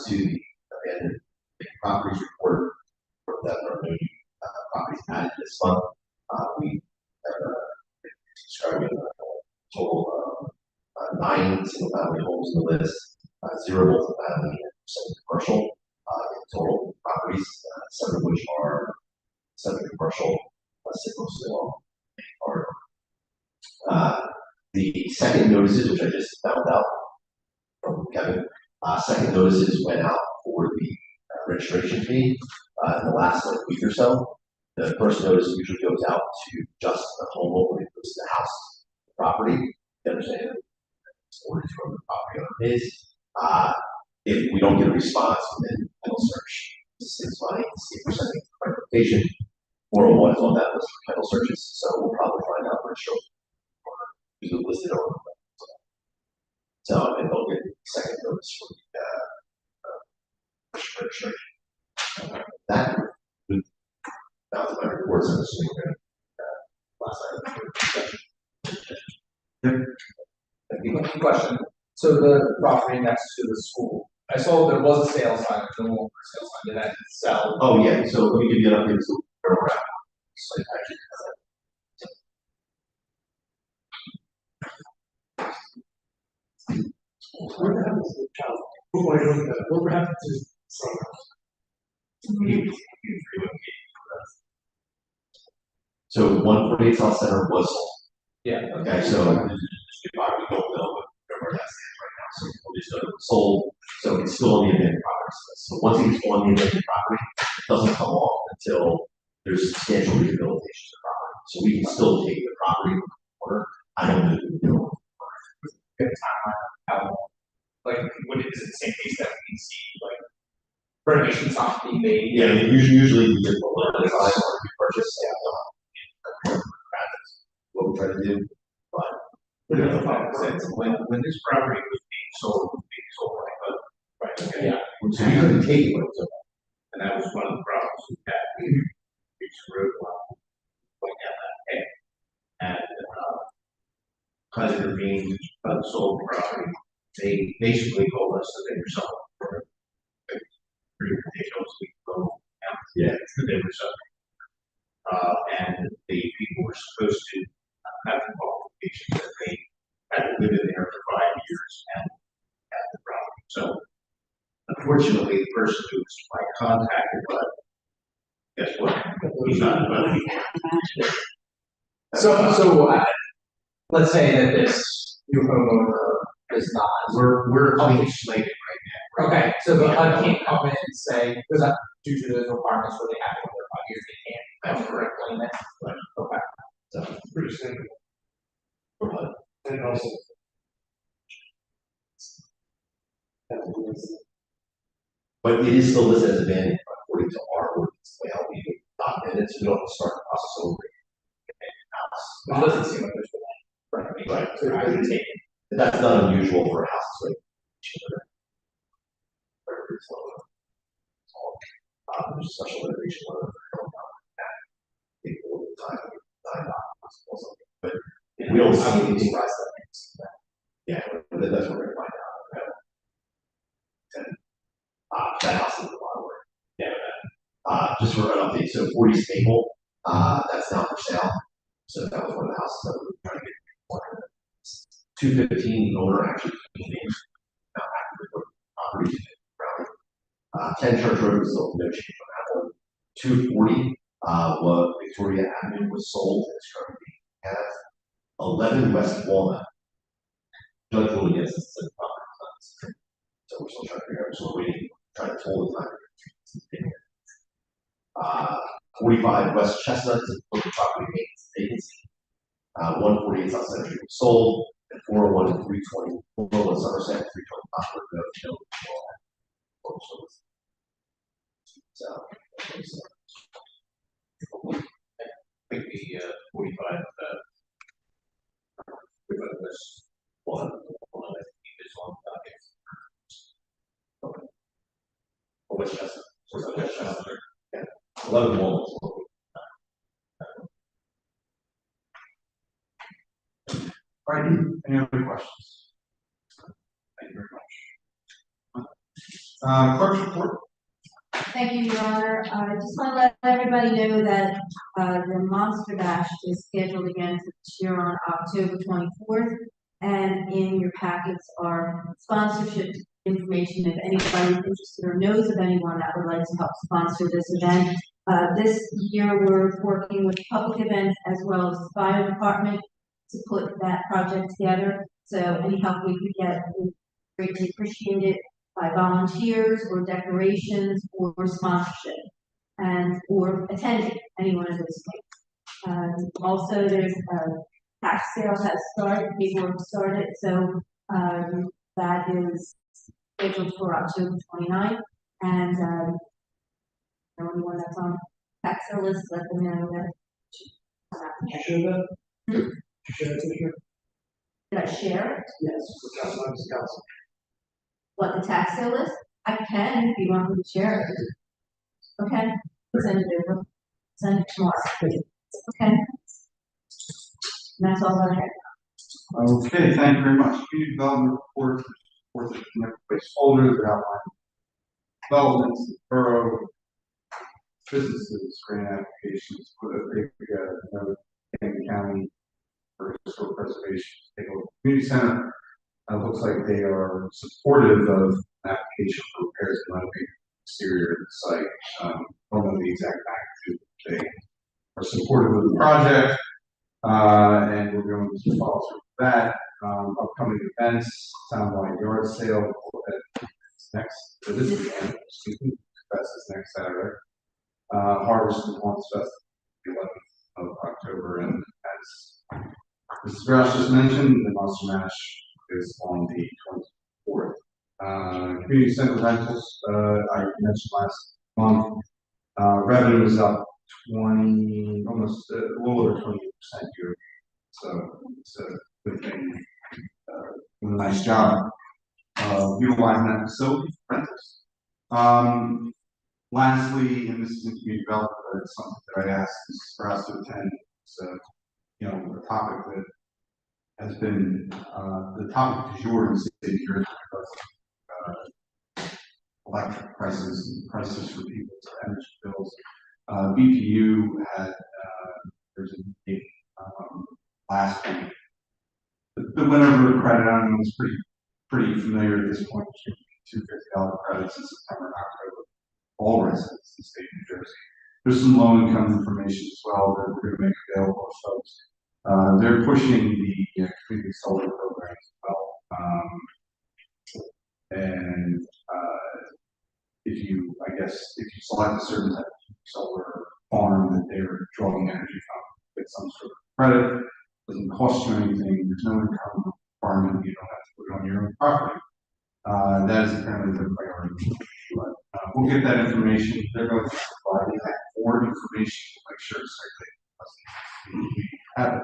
to the abandoned properties report for that are new properties added this month. We have describing a total of 9 single-family homes in the list, 0 multi-family and 7 commercial. In total properties, 7 of which are 7 commercial, 6 mostly along are. The second notices, which I just found out from Kevin, second notices went out for the registration fee in the last week or so. The first notice usually goes out to just the homeowner when it goes to the house, the property. You understand? It's ordered from the property owner is. If we don't get a response, then title search. 6 money, 6% clarification. 401 is on that list for title searches, so we'll probably find out pretty sure. Who's listed on. So, and they'll get second notice for the registration. That was my reports on this week. Last item. Yep. Question. So the property next to the school, I saw there was a sale sign, there's no longer a sale sign, did that sell? Oh, yeah, so let me give you an update. So, where we're at. So, actually, What happened to the child? What happened to someone? So 148 South Center was sold. Yeah. Okay, so we don't know where that stands right now. So we just know it was sold. So it's still on the abandoned property list. So once it's on the abandoned property, it doesn't come off until there's substantial rehabilitation to the property. So we can still take the property order. I don't know if we do. Good timeline, how long? Like, what is it the same case that we can see, like, renovations not being made? Yeah, usually you get the letter design or you purchase. What we try to do, but when this property was being sold, right, okay? Yeah. so you couldn't take it when it was open. And that was one of the problems we had. We reached the road going down that path. And, because it was being sold property, they basically told us that they were selling for pretty ridiculous. We go out, Yeah. they were selling. And the people were supposed to have the qualification that they had to live in there for 5 years and have the property. So unfortunately, the person who was like contacted, but guess what? He's not, but So, let's say that this new homeowner is not. we're clean slated right now. Okay, so the HUD can't come in and say, because due to those requirements where they have to their 5 years, they can't. That's correct. Okay. So Pretty simple. for HUD. And also. But it is still listed as abandoned according to our ordinance. Well, we documented, so we don't have to start the process over. It doesn't seem like there's a Right. So I would take it. That's not unusual for a house to like. There's a special renovation order for that. Take a little time, but we don't see anything. Yeah, but that's what we're gonna find out. And, that house is a lot of work. Yeah. Just for an update, so 40 Staple, that's now for sale. So that was one of the houses that we were trying to get. 215, the owner actually came in, now actively put property around. 10 Church Road was still no change on that one. 240, was Victoria Avenue was sold, and it's currently being had. 11 West Walnut. Judge ruled against us. So we're still trying to figure out, so we're waiting, trying to hold the time. 45 West Chestnut is a property maintenance vacancy. 148 South Center Street was sold, and 401 and 320, 401 Somerset, 320 Poplar Road, so, I think the 45 was one of the is on Westchester. So Westchester. 11 Walnut. All right, any other questions? Thank you very much. Clerk's report. Thank you, Your Honor. I just want to let everybody know that, the Monster Dash is scheduled again for this year on October 24th. And in your packets are sponsorship information if anybody's interested or knows of anyone that would like to help sponsor this event. This year, we're working with public events as well as the fire department to put that project together. So any help we could get, we greatly appreciate it, by volunteers or decorations or sponsorship and or attending any one of those things. Also, there's a tax sale has started, paperwork started, so that is scheduled for October 29th. And anyone that's on tax sale list, let them know that. Did I share it? Yes. What, the tax sale list? I can if you want me to share it. Okay, send it over. Send it tomorrow. Okay. And that's all I have. Okay, thank you very much. Community development report, the connect placeholders that outline developments, the borough, businesses, grant applications, put a big county for historic preservation, community center. Looks like they are supportive of an application for repairs and renovation exterior of the site. Don't know the exact magnitude. They are supportive of the project, and we're going to follow through with that. Upcoming events, townwide yard sale this weekend. Excuse me, that's this next Saturday. Harvest and Haunts Fest, the 11th of October, and as Mrs. Grouse just mentioned, the Monster Mash is on the 24th. Community center rentals, I mentioned last month, revenue is up 20, almost a little over 20% year. So it's a good thing. Doing a nice job utilizing that facility for rentals. Lastly, and this is in community development, but it's something that I asked Mrs. Grouse to attend. So, a topic that has been the topic du jour in the city here because electric prices for people's energy bills. BPU had there's a big last week. The winner of the credit, I don't know, is pretty familiar at this point. $250 credits in September and October. All residents in the state of New Jersey. There's some low income information as well that we're going to make available to folks. They're pushing the community solar program as well. And if you select a certain type of solar farm that they're drawing energy from, get some sort of credit, doesn't cost you anything, there's no income requirement, you don't have to put it on your own property. That is apparently their priority. But we'll get that information. They're going to provide that more information to make sure it's circulated. Have it.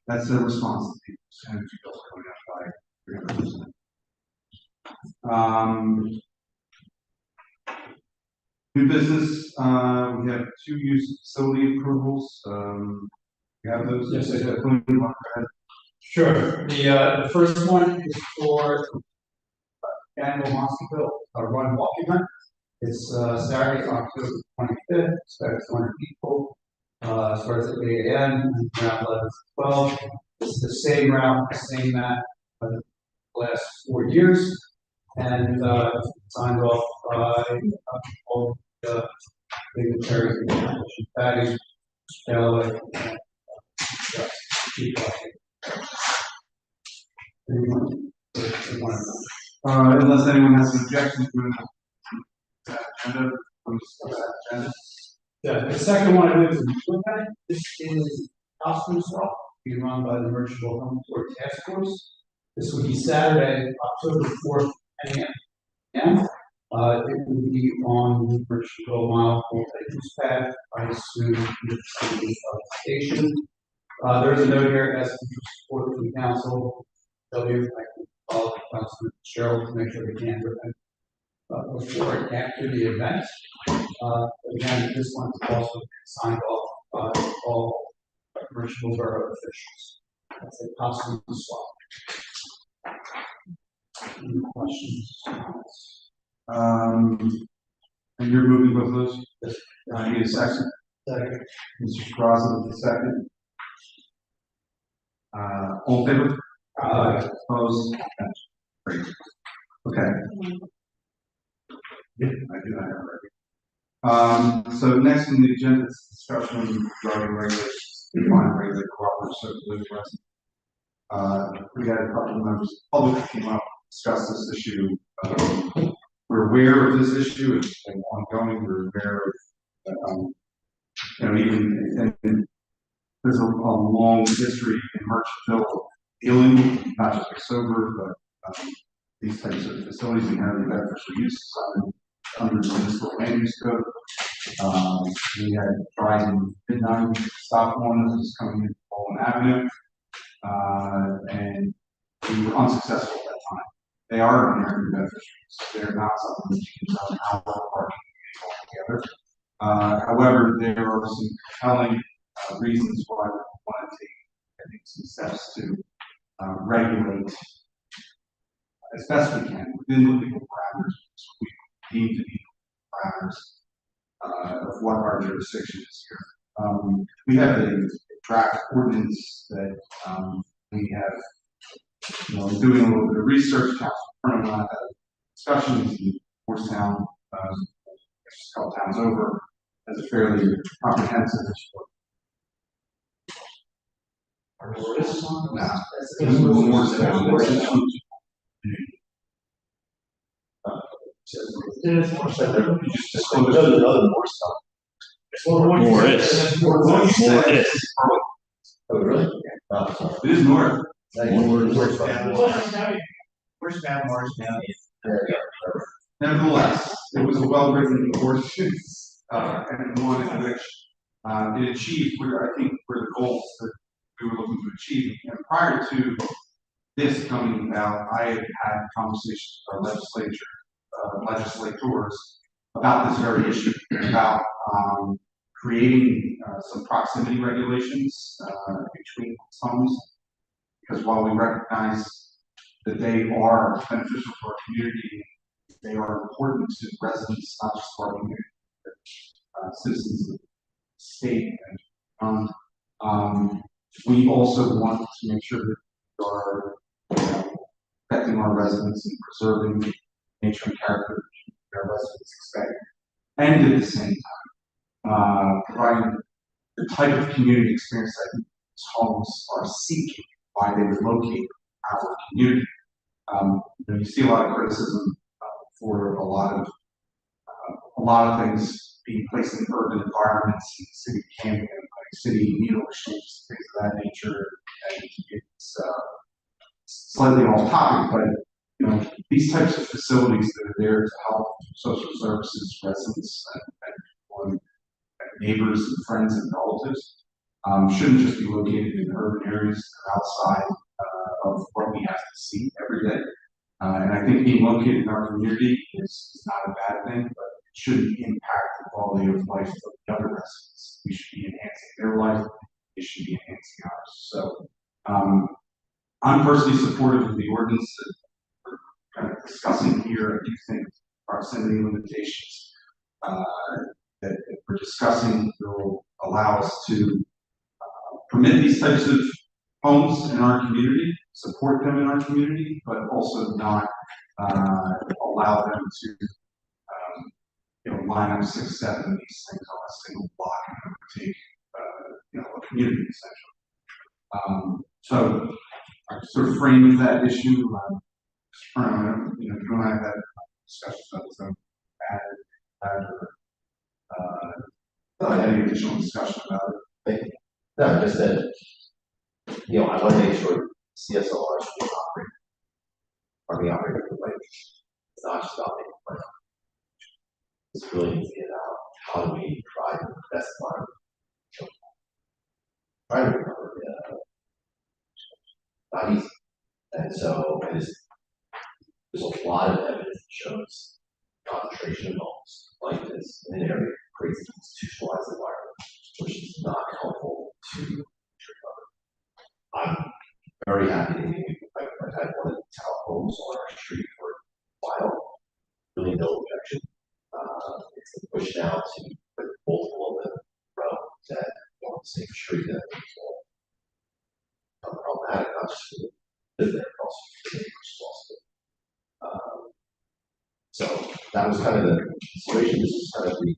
That's a response to people's energy bills going up by 300%. New business, we have 2 use facility approvals. You have those? Yes, I do. Sure. The first one is for annual Monsterville Run Walk event. It's Saturday, October 25th. Expect 200 people. Starts at 8 a.m. and around 11 to 12. It's the same route, same mat for the last 4 years, and signed off by all the dignitaries and Patty, Galloway, and unless anyone has an objection to that agenda, agenda. Yeah, the second one I live in. This is costume swap being run by the Merchantable Home Tour Task Force. This will be Saturday, October 4th, 10 a.m. It will be on the Merchantable Mile multi-use path. I assume the station. There's a note here as to support from the council. W. I can follow Councilman Cheryl to make sure they can before and after the event. Again, this one is also signed off by all commercial borough officials. That's a possible swap. Any questions? And you're moving both those? Yes. I need a second. Second. Mr. Straza with the second. All in favor? Opposed? Great. Okay. Yeah, I do that already. So next on the agenda is discussion regarding regulations, define regulate cooperative subdivision residence. We had a couple of members of the public came up, discuss this issue. We're aware of this issue, it's been ongoing, we're aware of, even, and there's a long history in Merchantville dealing, not just with sober, but these types of facilities inherently beneficial use under the municipal land use code. We had tried in mid-90s to stop one that was coming in Bowling Avenue, and we were unsuccessful at that time. They are inherently beneficial use. They're not something that you can tell how well parking altogether. However, there are some compelling reasons why we want to take, I think, some steps to regulate as best we can within the legal parameters we deem to be parameters of what our jurisdiction is here. We have a draft ordinance that we have, doing a little bit of research, council discussions in Forcetown, just a couple towns over, as a fairly comprehensive issue. Oh, really? It is north. Where's that Morris County? Nevertheless, it was a well-written ordinance, and one in which it achieved where the goals that we were looking to achieve. And prior to this coming about, I had had conversations with our legislators about this very issue, about creating some proximity regulations between homes, because while we recognize that they are beneficial for our community, they are important to residents, not just for our community, but citizens of the state and beyond. We also want to make sure that we are protecting our residents and preserving the nature and character that our residents expect, and at the same time, providing the type of community experience that these homes are seeking while they relocate our community. You see a lot of criticism for a lot of things being placed in urban environments, in city camping, like city needle exchanges, things of that nature. And it's slightly off topic, but these types of facilities that are there to help social services, residents, and neighbors and friends and relatives shouldn't just be located in urban areas outside of what we have to see every day. And I think being located in our community is not a bad thing, but it shouldn't impact the quality of life of the other residents. We should be enhancing their life. They should be enhancing ours. So I'm personally supportive of the ordinance that we're kind of discussing here. I do think proximity limitations that we're discussing will allow us to permit these types of homes in our community, support them in our community, but also not allow them to line up 6, 7 of these things on a single block and overtake a community essentially. So I sort of framed that issue. You and I have had discussions about this. Any additional discussion about it? No, just that, I want to make sure CSLR should be operating the way. It's not just about making money. It's really to get out how do we provide the best environment. Try to recover not easy. And so there's a lot of evidence that shows concentration of homes like this in an area creates an institutionalized environment, which is not helpful to recover. I'm very happy to I've had one of the townhomes on our street push now to put multiple of them around that on the same street that problematic, not just for the business, but also for the neighbors also. So that was kind of the situation. This is kind of the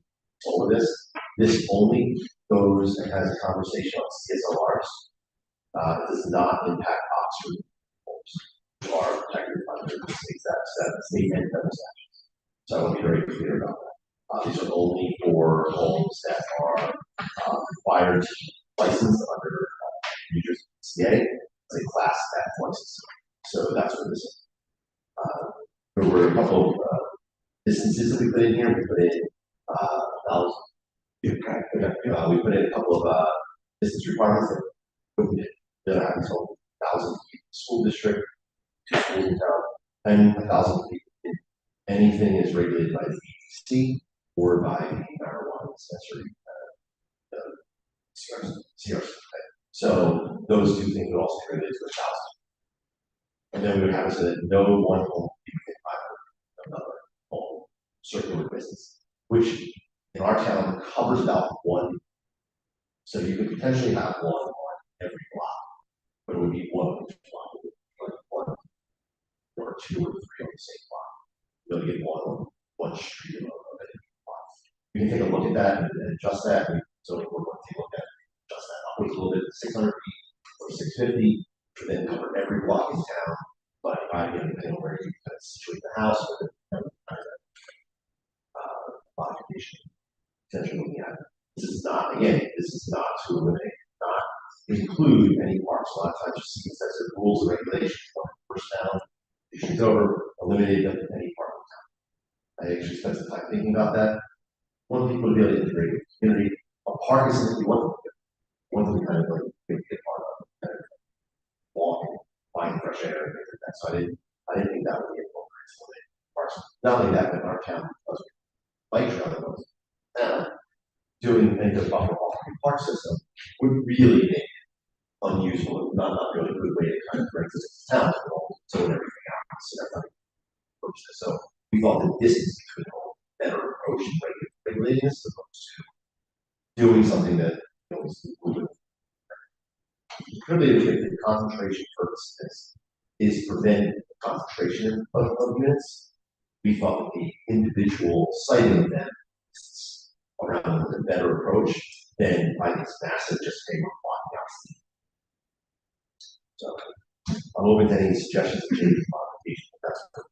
all of this. This only goes and has a conversation on CSLRs. It does not impact Oxford homes who are protected under the state and federal statutes. So I want to be very clear about that. These are only for homes that are required to be licensed under New Jersey CA, as a class F license. So that's what this is. There were a couple of distances that we put in here. We put in 1,000. We put in a couple of distance requirements that have until 1,000 feet school district, 2 schools in town, and 1,000 feet. Anything is regulated by the EDC or by the marijuana dispensary. CRC. So those two things would also be regulated to 1,000. And then we would have so that no one home would be within 500 of another home circular business, which in our town covers about 1. So you could potentially have 1 on every block, but it would be 1 on each block. Like 1 or 2 or 3 on the same block. You only get 1 on one street of any block. We can take a look at that and adjust that. So we're going to take a look at adjust that upwards a little bit, 600 feet or 650, to then cover every block in town. But depending on where you kind of situate the house, or the modification potentially looking at. This is not, again, this is not to eliminate, not include any parks. A lot of times you see it says the rules and regulations, first down, issues over, eliminate them in any park in town. I actually spent some time thinking about that. One people to be able to integrate with the community. A park is something you want them to kind of like be a part of, kind of walk and find fresh air and things like that. So I didn't think that would be appropriate for the parks. Not only that, but in our town, because bike trail doing any of the buffer walking park system would really make it unuseful, not really a good way to kind of bring this to town so everything else. So that's not approach this. So we thought the distance between all better approach and regulating this as opposed to doing something that is moving. Clearly, the concentration purpose is prevent concentration of units. We thought that the individual siting of them around with a better approach than by this massive just thing of blocking out. So I'm open to any suggestions or changes modification. That's what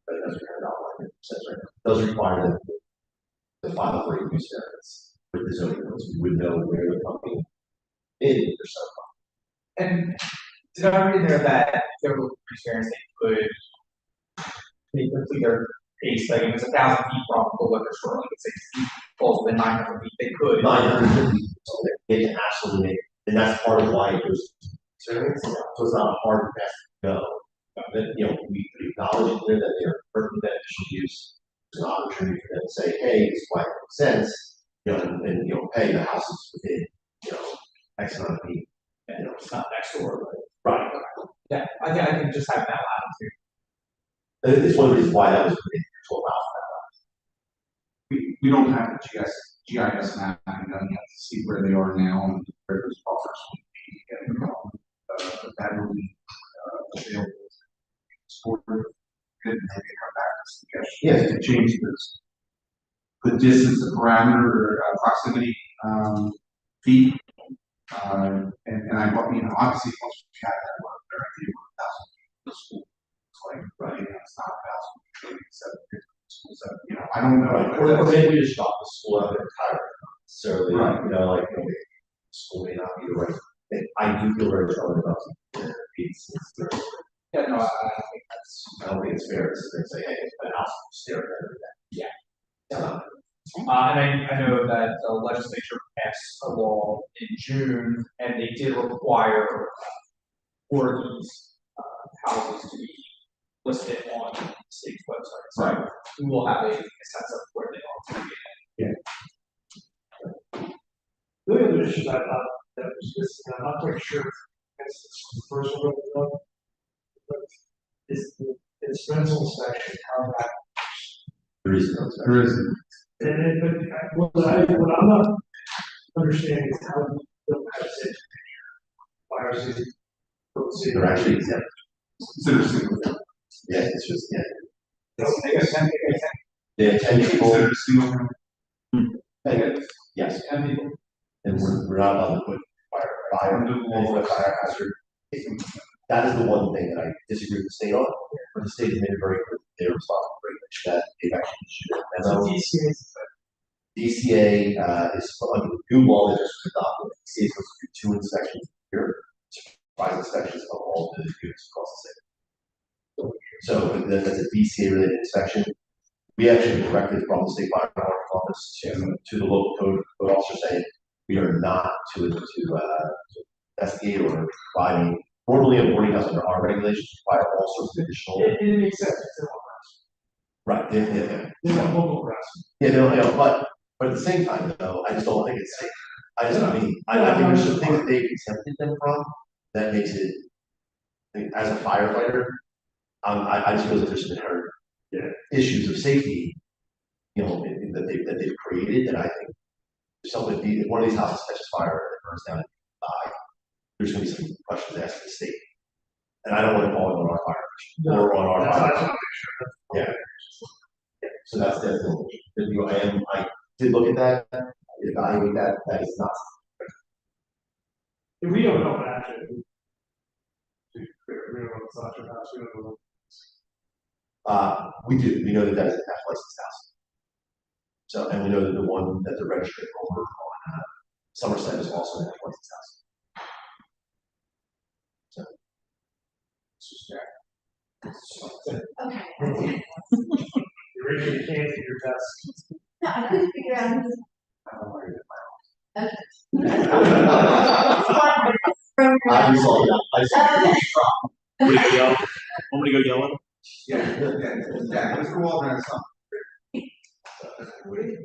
that's what our outline says right now. It does require the file for use variance with the zoning rules. We would know where the company is or something. And did I read in there that there were variance they could complete their pace, like if it's 1,000 feet from the liquor store, like it's 60 falls within 900 feet, they could. 950, so they can absolutely make it. And that's part of why it goes variance. So it's not a hard path to go. But, we could acknowledge it there that they're perfectly beneficial use. There's an opportunity for them to say, hey, this is why it makes sense, and hey, the house is within, X amount of feet. And it's not next door, but right. Yeah, I think I can just have that latitude. It's one of the reasons why that was put in to allow that. We don't have the GIS map done yet to see where they are now and where those buffers would be. That will be available. Good, and they come back Yes, to change this. The distance, the parameter, or proximity feet, and I, obviously, once we have that one, they're actually 1,000 feet to the school. It's like, right, it's not 1,000 feet, 750 schools. I don't know. Right. Or maybe we just stop the school out there entirely. So, Right. School may not be the right thing. I do feel very strongly about the fees. Yeah, no, I think that's. I don't think it's fair to say, hey, it's an house, stare at that. Yeah. And I know that the legislature passed a law in June, and they did require for these houses to be listed on the state's website. So Right. we will have a sense of where they are. The only other issue I thought that was just, I'm not quite sure, it's the first one, but is the rental section, how that. There is no inspection. There isn't. And then, but what I'm not understanding is how the fire safety. They're actually exempt. Consider single. Yeah, it's just, yeah. They got 10, they got 10. They attend people, Consider single. yes, 10 people. and we're not allowed to put fire hazard. That is the one thing that I disagree with the state on, but the state has made it very clear that they're responsible for it, that they've actually issued a memo. DCA is under the new law that just adopted. DCA is supposed to do 2 inspections a year, surprise inspections of all the units across the state. So that's a DCA related inspection. We actually directed from the state fire department office to the local code officer saying we are not to investigate or providing formally a boarding house under our regulations require all sorts of additional. It makes sense, it's a Right. Yeah. It's a local harassment. Yeah, no, but at the same time, though, I just don't think it's safe. I think there's some things that they've exempted them from that makes it, I think, as a firefighter, I just feel that there's some inherent issues of safety, that they've created, that I think if one of these houses catches fire and it burns down and die, there's going to be some questions asked of the state. And I don't want to call it on our fire or on our fire. Yeah. So that's definitely, I did look at that, I did evaluate that, that is not. If we don't know what actually. We don't know what's not your house, we don't know. We do, we know that that is a licensed house. So, and we know that the one that they're registering over on Somerset is also an licensed house. So. Okay. You're ready to cancel your test. No, I couldn't figure out who's. I saw that, I saw Want me to yell? Want me to go yell at him? Yeah, Mr. Waldron has something.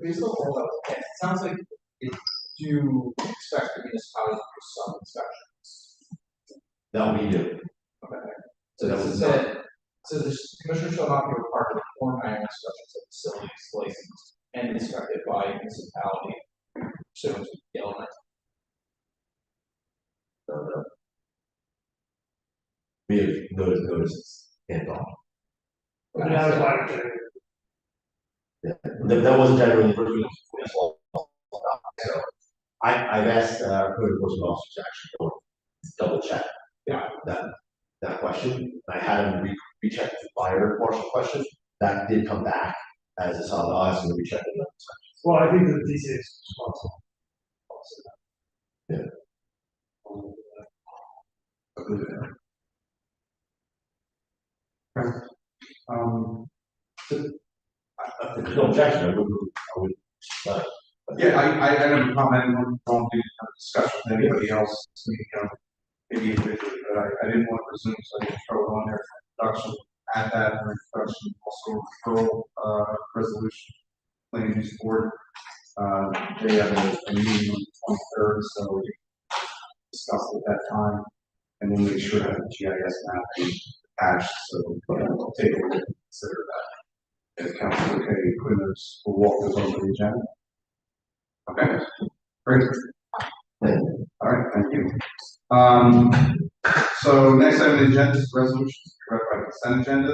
Based on all that, it sounds like if you expect the municipality to do some inspections. that we do. Okay. So that was So the commissioner shall not be required to perform iron inspections of facilities licensed and inspected by a municipality pursuant to the element. we have notices and all. And that was why. Yeah, that wasn't generally for me. So I've asked code enforcement officers to actually go double check that question. I had them recheck the fire marshal question. That did come back as a solid. I'll ask them to recheck it. Well, I think that the DCA is responsible. Yeah. If there's no objection, I would. Yeah, I never commented on the discussion with anybody else, maybe individually, but I didn't want to presume, so I didn't throw it on there for introduction. Add that in introduction, also referral, resolution, planning use board. They have a meeting on the 23rd, so we discussed at that time, and then make sure that the GIS map is attached, so we'll take a look and consider that. If council, okay, Quinners will walk this over the agenda. Okay, great. All right, thank you. So next item on the agenda is resolutions read by consent agenda.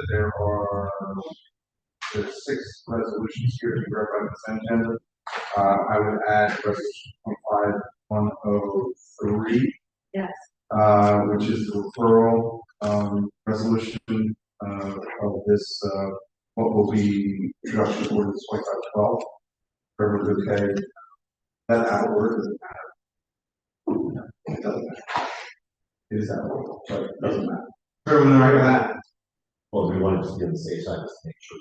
There's 6 resolutions here to be read by consent agenda. I would add resolution 25103. Yes. Which is the referral resolution of this what will be introduction ordinance 2512. Everyone's okay. That out of order doesn't matter. It doesn't matter. It is out of order, so it doesn't matter. Everyone all right with that? Well, we want to just be on the safe side, just to make sure.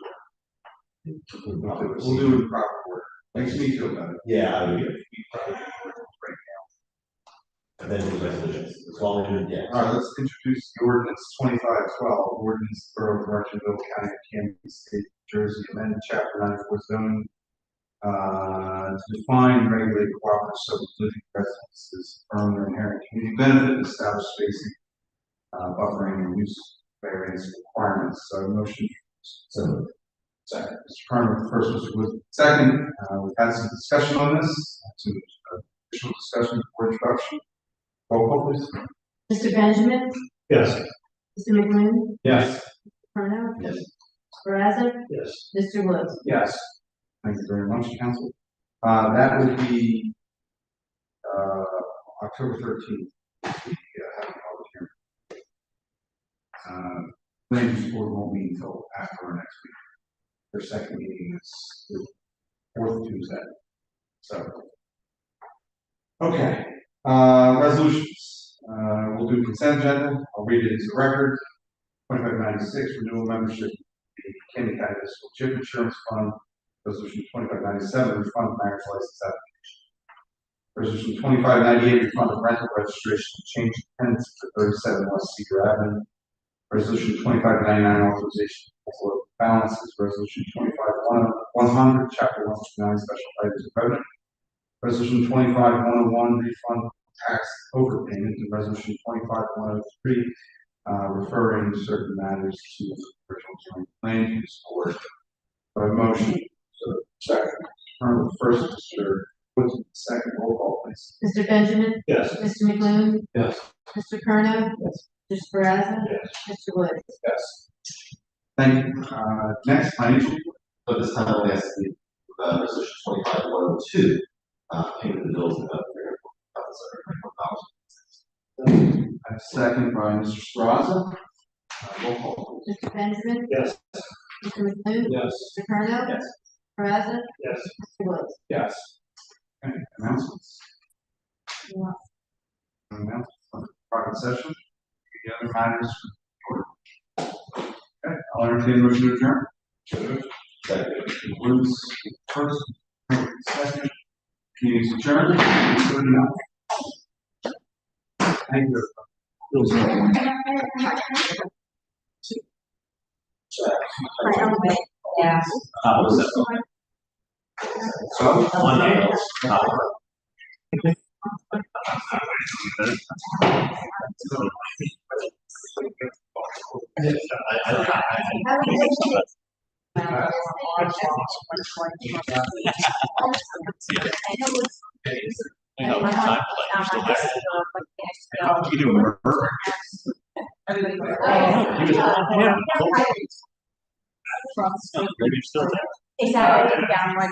We'll do it in proper order. Makes me feel better. Yeah, I would agree. And then the resolutions, as long as, yeah. All right, let's introduce the ordinance 2512, ordinance Borough of Martinsville County, Kansas State, Jersey, amended chapter 94 zoning. To define and regulate cooperative subdivision residences, firm their inherent community benefit, establish spacing, buffering and use variance requirements. So motion. So Second. Mr. Kerner, first, Mr. Wood, second. We've had some discussion on this, some additional discussion for introduction. Roll call, please. Mr. Benjamin, Yes. Mr. McLean, Yes. Colonel, Yes. Brazza, Yes. Mr. Woods. Yes. Thank you very much, council. That would be, October 13th. Land use board won't meet until after our next meeting. Their second meeting is the fourth Tuesday. So. Okay, resolutions. We'll do consent agenda. I'll read it into the record. 2596, renewal membership, the Kenny County Municipal Chip Insurance Fund. Resolution 2597, refund marriage license application. Resolution 2598, refund of rental registration, change of tenants for 37 West Cedar Avenue. Resolution 2599, authorization for balances. Resolution 25100, Chapter 169, special items of revenue. Resolution 25101, refund tax overpayment, and Resolution 25103, referring certain matters to the original joint land use board. By motion, so second. First, Mr. Woods, second. Roll call, please. Mr. Benjamin, Yes. Mr. McLean, Yes. Mr. Colonel, Yes. Mr. Brazza, Yes. Mr. Woods. Yes. Thank you. Next, financial. So this time I'll ask the, resolution 25102, payment of the bills and Second by Mr. Straza. Roll call, please. Mr. Benjamin, Yes. Mr. McLean, Yes. Mr. Colonel, Yes. Brazza, Yes. Mr. Woods. Yes. Okay, announcements. Announcements from private session. Any other matters? Okay, I'll entertain a motion to adjourn. Second. Woods first, second. Meeting is adjourned. Thank you. Yeah. So, One night. You do murder. Maybe still there. Exactly, down like.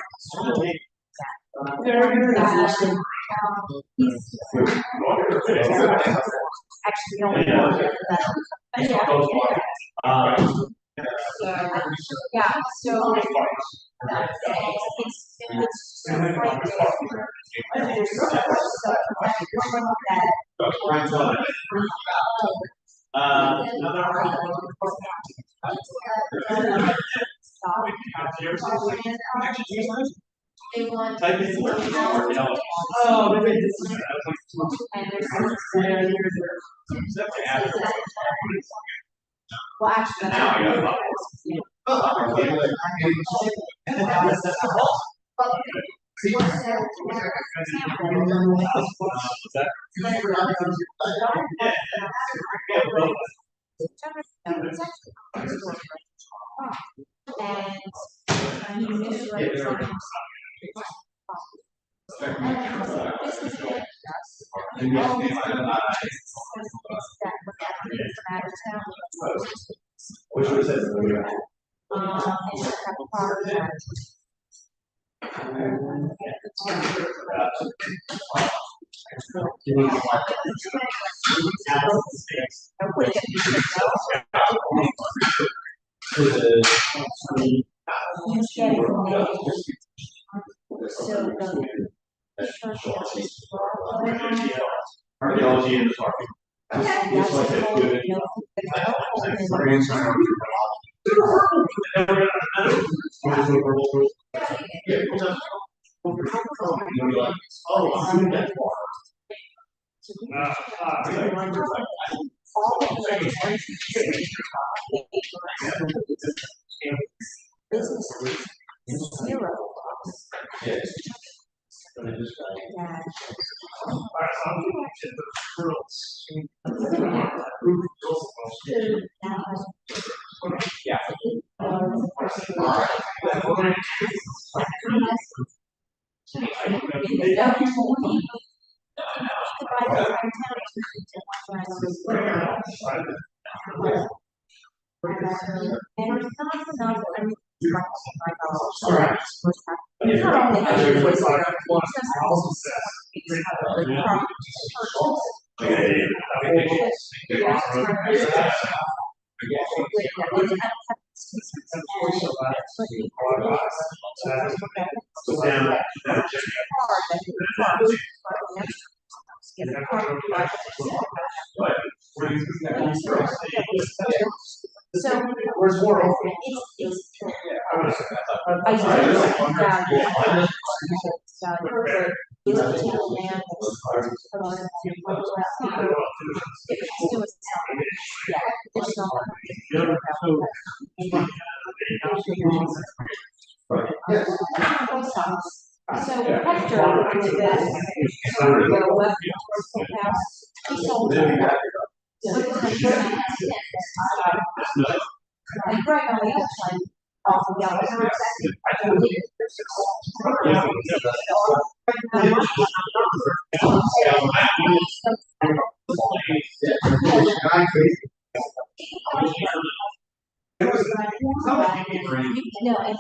Actually, the only one that. Yeah, so. It's They want. Type in word. Oh, maybe And well, actually. Now I got And he misrepresented. Which was it? Archaeology and parking. Yeah. So. Where's Borough? So Hector, with this, the left house, he sold it. And right on the other side, off of Galveston. No, I